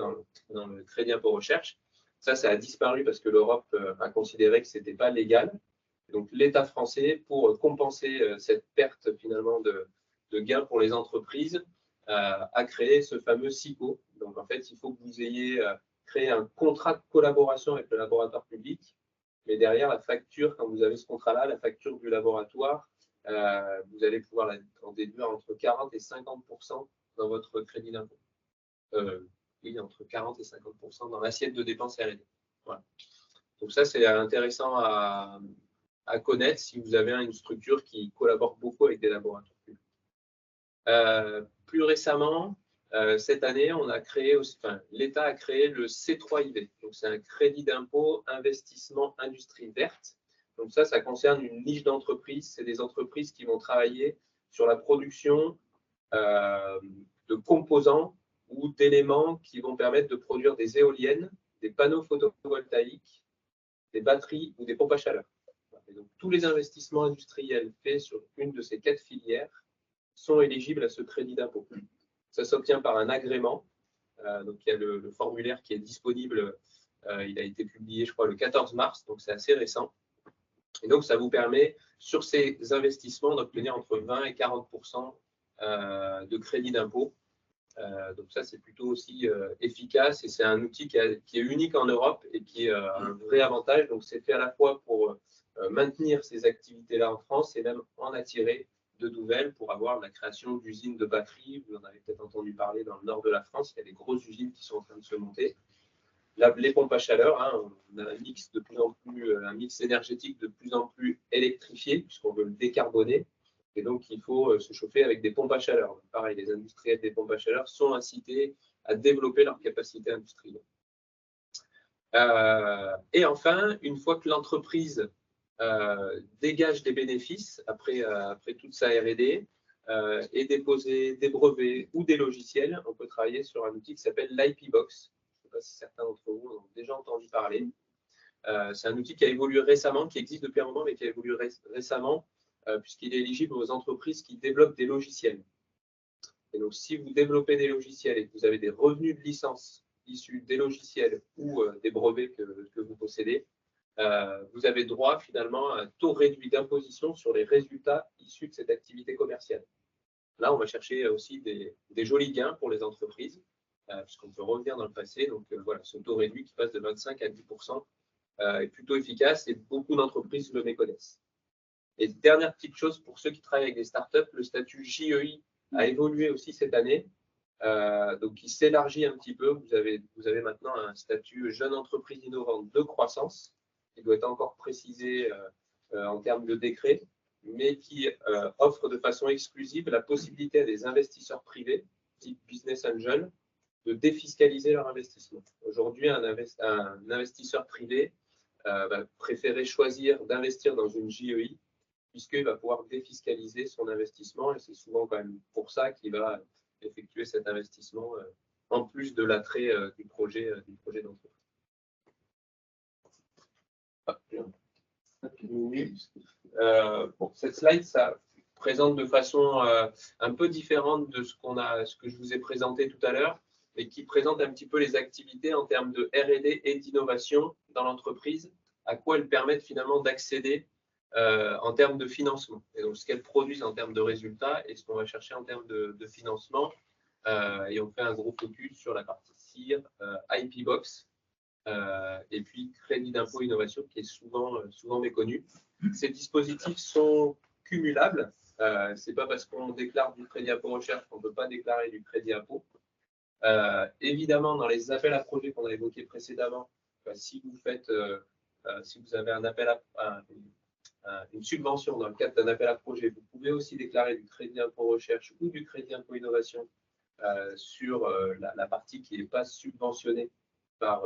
dans le crédit impôt recherche. Ça a disparu parce que l'Europe a considéré que ce n'était pas légal. Donc, l'État français, pour compenser cette perte finalement de gains pour les entreprises, a créé ce fameux SICO. Donc, en fait, il faut que vous ayez créé un contrat de collaboration avec le laboratoire public. Mais derrière, la facture, quand vous avez ce contrat-là, la facture du laboratoire, vous allez pouvoir en déduire entre 40 et 50% dans votre crédit d'impôt. Oui, entre 40 et 50% dans l'assiette de dépenses R&D. Voilà. Donc ça, c'est intéressant à connaître si vous avez une structure qui collabore beaucoup avec des laboratoires publics. Plus récemment, cette année, l'État a créé le C3IV. Donc, c'est un crédit d'impôt investissement industrie verte. Donc, ça concerne une niche d'entreprises. C'est des entreprises qui vont travailler sur la production de composants ou d'éléments qui vont permettre de produire des éoliennes, des panneaux photovoltaïques, des batteries ou des pompes à chaleur. Et donc, tous les investissements industriels faits sur une de ces 4 filières sont éligibles à ce crédit d'impôt. Ça s'obtient par un agrément. Donc, il y a le formulaire qui est disponible. Il a été publié, je crois, le 14 mars, donc c'est assez récent. Et donc, ça vous permet, sur ces investissements, d'obtenir entre 20 et 40% de crédit d'impôt. Donc, ça, c'est plutôt aussi efficace et c'est un outil qui est unique en Europe et qui a un vrai avantage. Donc, c'est fait à la fois pour maintenir ces activités-là en France et même en attirer de nouvelles pour avoir la création d'usines de batteries. Vous en avez peut-être entendu parler dans le nord de la France. Il y a des grosses usines qui sont en train de se monter. Là, les pompes à chaleur, hein, on a un mix énergétique de plus en plus électrifié puisqu'on veut le décarboner. Et donc, il faut se chauffer avec des pompes à chaleur. Donc, pareil, les industriels des pompes à chaleur sont incités à développer leur capacité industrielle. Et enfin, une fois que l'entreprise dégage des bénéfices après toute sa R&D et déposer des brevets ou des logiciels, on peut travailler sur un outil qui s'appelle l'IP-Box. Je ne sais pas si certains d'entre vous en ont déjà entendu parler. C'est un outil qui a évolué récemment, qui existe depuis un moment, mais qui a évolué récemment, puisqu'il est éligible aux entreprises qui développent des logiciels. Et donc, si vous développez des logiciels et que vous avez des revenus de licence issus des logiciels ou des brevets que vous possédez, vous avez droit finalement à un taux réduit d'imposition sur les résultats issus de cette activité commerciale. Là, on va chercher aussi des jolis gains pour les entreprises, puisqu'on peut revenir dans le passé. Donc, voilà, ce taux réduit qui passe de 25 à 10% est plutôt efficace et beaucoup d'entreprises le méconnaissent. Et dernière petite chose, pour ceux qui travaillent avec des startups, le statut JEI a évolué aussi cette année. Donc, il s'élargit un petit peu. Vous avez maintenant un statut jeune entreprise innovante de croissance. qui doit être encore précisé en termes de décret, mais qui offre de façon exclusive la possibilité à des investisseurs privés, type business angel, de défiscaliser leur investissement. Aujourd'hui, un investisseur privé va préférer choisir d'investir dans une JEI, puisqu'il va pouvoir défiscaliser son investissement, et c'est souvent quand même pour ça qu'il va effectuer cet investissement, en plus de l'attrait du projet d'entreprise. Bon, cette slide, ça présente de façon un peu différente de ce que je vous ai présenté tout à l'heure, et qui présente un petit peu les activités en termes de R&D et d'innovation dans l'entreprise, à quoi elles permettent finalement d'accéder en termes de financement. Et donc, ce qu'elles produisent en termes de résultats et ce qu'on va chercher en termes de financement. Et on fait un gros focus sur la partie CIR, IP Box, et puis crédit d'impôt innovation, qui est souvent méconnu. Ces dispositifs sont cumulables. Ce n'est pas parce qu'on déclare du crédit impôt recherche qu'on ne peut pas déclarer du crédit impôt. Évidemment, dans les appels à projets qu'on a évoqués précédemment, si vous avez un appel une subvention dans le cadre d'un appel à projet, vous pouvez aussi déclarer du crédit impôt recherche ou du crédit impôt innovation sur la partie qui n'est pas subventionnée par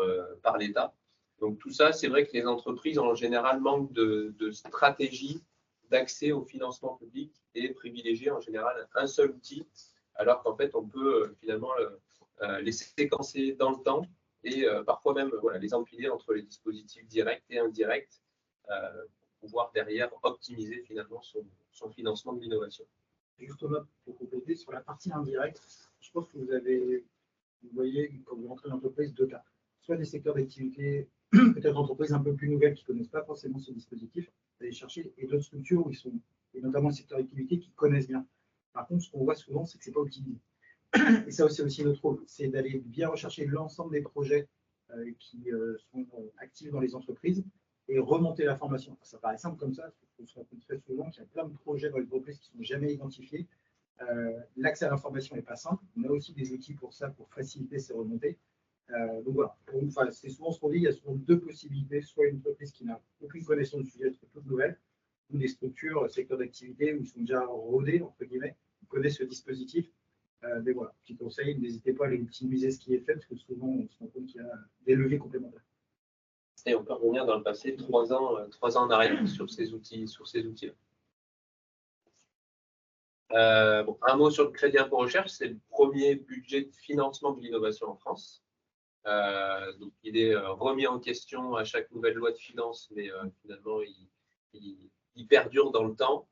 l'État. Donc tout ça, c'est vrai que les entreprises en général manquent de stratégie d'accès au financement public et privilégient en général un seul outil, alors qu'en fait on peut finalement les séquencer dans le temps et parfois même les empiler entre les dispositifs directs et indirects pour pouvoir derrière optimiser finalement son financement de l'innovation. Justement, pour compléter, sur la partie indirecte, je pense que vous voyez, quand vous rentrez dans l'entreprise, deux cas. Soit des secteurs d'activité, peut-être d'entreprises un peu plus nouvelles qui ne connaissent pas forcément ce dispositif, d'aller chercher, et d'autres structures où ils sont, et notamment le secteur d'activité, qui connaissent bien. Par contre, ce qu'on voit souvent, c'est que ce n'est pas optimisé. Et ça, c'est aussi notre rôle, c'est d'aller bien rechercher l'ensemble des projets qui sont actifs dans les entreprises et remonter l'information. Ça paraît simple comme ça, on se rend compte très souvent qu'il y a plein de projets dans les entreprises qui ne sont jamais identifiés. L'accès à l'information n'est pas simple. On a aussi des outils pour ça, pour faciliter ces remontées. Donc voilà, c'est souvent ce qu'on dit, il y a souvent deux possibilités, soit une entreprise qui n'a aucune connaissance du sujet, toute nouvelle, ou des structures, secteurs d'activité où ils sont déjà rodés, entre guillemets, ils connaissent ce dispositif. Mais voilà, petit conseil, n'hésitez pas à aller optimiser ce qui est fait, parce que souvent on se rend compte qu'il y a des leviers complémentaires. Et on peut revenir dans le passé 3 ans en arrière sur ces outils. Un mot sur le crédit impôt recherche, c'est le premier budget de financement de l'innovation en France. Donc il est remis en question à chaque nouvelle loi de finances, mais finalement il perdure dans le temps.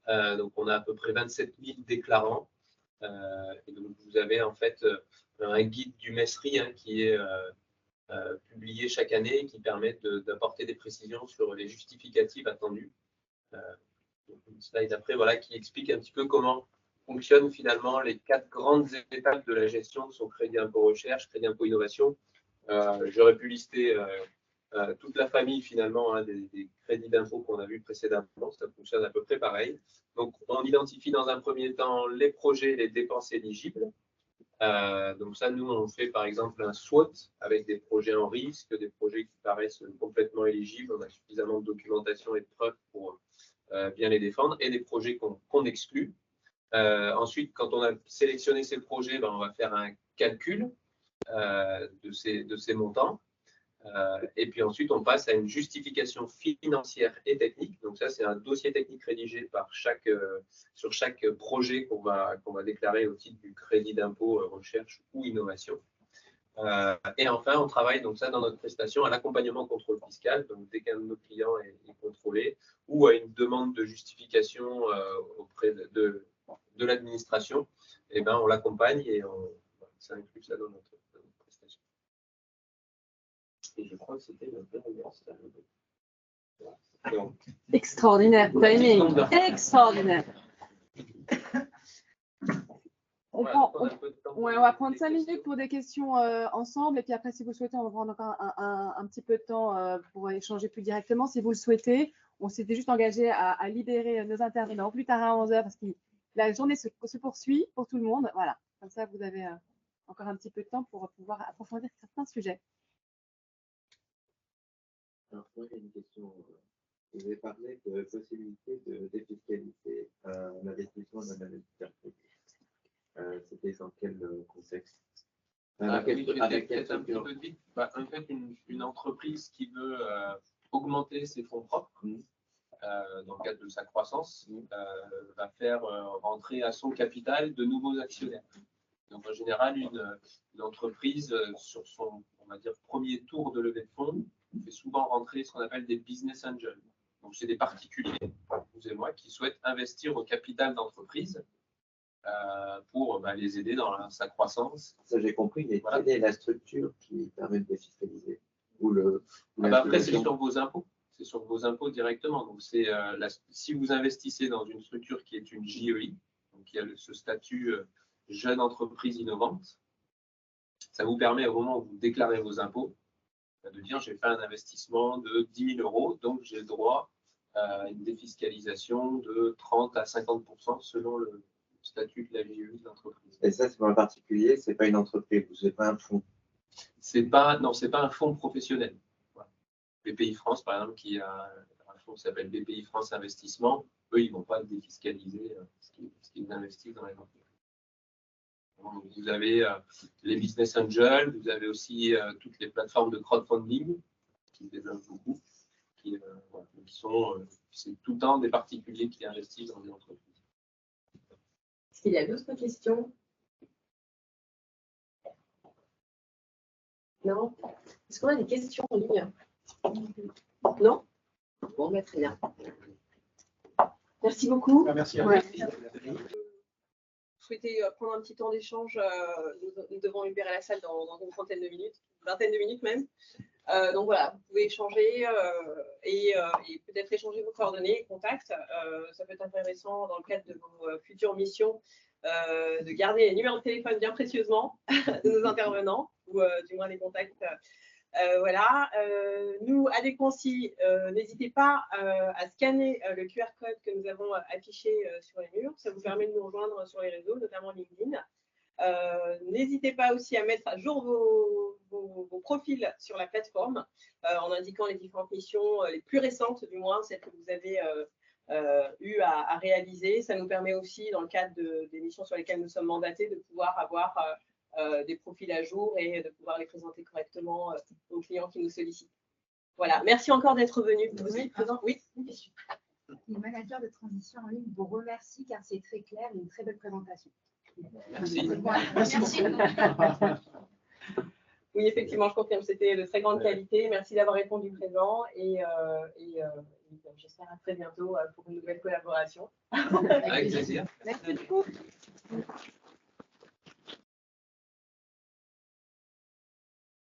Donc on a à peu près 27 000 déclarants. Et donc vous avez en fait un guide du MESRI qui est publié chaque année et qui permet d'apporter des précisions sur les justificatifs attendus. Donc une slide après qui explique un petit peu comment fonctionnent finalement les 4 grandes étapes de la gestion de son crédit impôt recherche, crédit impôt innovation. J'aurais pu lister toute la famille finalement des crédits d'impôt qu'on a vu précédemment, ça fonctionne à peu près pareil. Donc on identifie dans un premier temps les projets, les dépenses éligibles. Donc ça, nous, on fait par exemple un SWOT avec des projets en risque, des projets qui paraissent complètement éligibles, on a suffisamment de documentation et de preuves pour bien les défendre, et des projets qu'on exclut. Ensuite, quand on a sélectionné ces projets, on va faire un calcul de ces montants. Et puis ensuite, on passe à une justification financière et technique. Donc ça, c'est un dossier technique rédigé sur chaque projet qu'on va déclarer au titre du crédit d'impôt recherche ou innovation. Et enfin, on travaille donc ça dans notre prestation à l'accompagnement contrôle fiscal. Donc dès qu'un de nos clients est contrôlé, ou à une demande de justification auprès de l'administration, on l'accompagne et ça inclut ça dans notre prestation. Et je crois que c'était le dernier slide. Extraordinaire, timing, extraordinaire. On va prendre 5 minutes pour des questions ensemble, et puis après, si vous le souhaitez, on va prendre encore un petit peu de temps pour échanger plus directement. Si vous le souhaitez, on s'était juste engagé à libérer nos intervenants plus tard à 11h, parce que la journée se poursuit pour tout le monde. Voilà, comme ça, vous avez encore un petit peu de temps pour pouvoir approfondir certains sujets. Alors, moi, j'ai une question. Vous avez parlé de possibilité de défiscaliser un investissement d'un investisseur privé. C'était dans quel contexte? Avec peut-être un petit peu de vite. En fait, une entreprise qui veut augmenter ses fonds propres dans le cadre de sa croissance va faire rentrer à son capital de nouveaux actionnaires. Donc en général, une entreprise sur son, on va dire, premier tour de levée de fonds fait souvent rentrer ce qu'on appelle des business angels. Donc c'est des particuliers, vous et moi, qui souhaitent investir au capital d'entreprise pour les aider dans sa croissance. Ça, j'ai compris, mais voilà. Quelle est la structure qui permet de défiscaliser après, c'est sur vos impôts. C'est sur vos impôts directement. Donc, si vous investissez dans une structure qui est une JEI, donc qui a ce statut jeune entreprise innovante, ça vous permet, au moment où vous déclarez vos impôts, de dire j'ai fait un investissement de 10 000 euros, donc j'ai le droit à une défiscalisation de 30 à 50% selon le statut de la JEI de l'entreprise. Et ça, c'est pas un particulier, c'est pas une entreprise, c'est pas un fonds. Non, c'est pas un fonds professionnel. Voilà. BPI France, par exemple, qui a un fonds qui s'appelle BPI France Investissement, eux, ils ne vont pas défiscaliser ce qu'ils investissent dans les entreprises. Donc, vous avez les business angels, vous avez aussi toutes les plateformes de crowdfunding qui se développent beaucoup, c'est tout le temps des particuliers qui investissent dans des entreprises. Est-ce qu'il y a d'autres questions? Non? Est-ce qu'on a des questions en ligne? Non? Bon, très bien. Merci beaucoup. Merci à Ouais. vous. Vous souhaitez prendre un petit temps d'échange, nous devons libérer la salle dans une trentaine de minutes, une vingtaine de minutes même. Donc voilà, vous pouvez échanger et peut-être échanger vos coordonnées et contacts. Ça peut être intéressant dans le cadre de vos futures missions de garder les numéros de téléphone bien précieusement de nos intervenants ou du moins des contacts. Voilà. Nous, à Desconcy, n'hésitez pas à scanner le QR code que nous avons affiché sur les murs. Ça vous permet de nous rejoindre sur les réseaux, notamment LinkedIn. N'hésitez pas aussi à mettre à jour vos profils sur la plateforme en indiquant les différentes missions, les plus récentes du moins, celles que vous avez eu à réaliser. Ça nous permet aussi, dans le cadre des missions sur lesquelles nous sommes mandatés, de pouvoir avoir des profils à jour et de pouvoir les présenter correctement aux clients qui nous sollicitent. Voilà, merci encore d'être venu. Vous êtes présent? Oui. Les managers de transition en ligne vous remercient car c'est très clair et une très belle présentation. Merci. Merci. Oui, effectivement, je confirme, c'était de très grande qualité. Merci d'avoir répondu présent et j'espère à très bientôt pour une nouvelle collaboration. Avec plaisir. Merci beaucoup.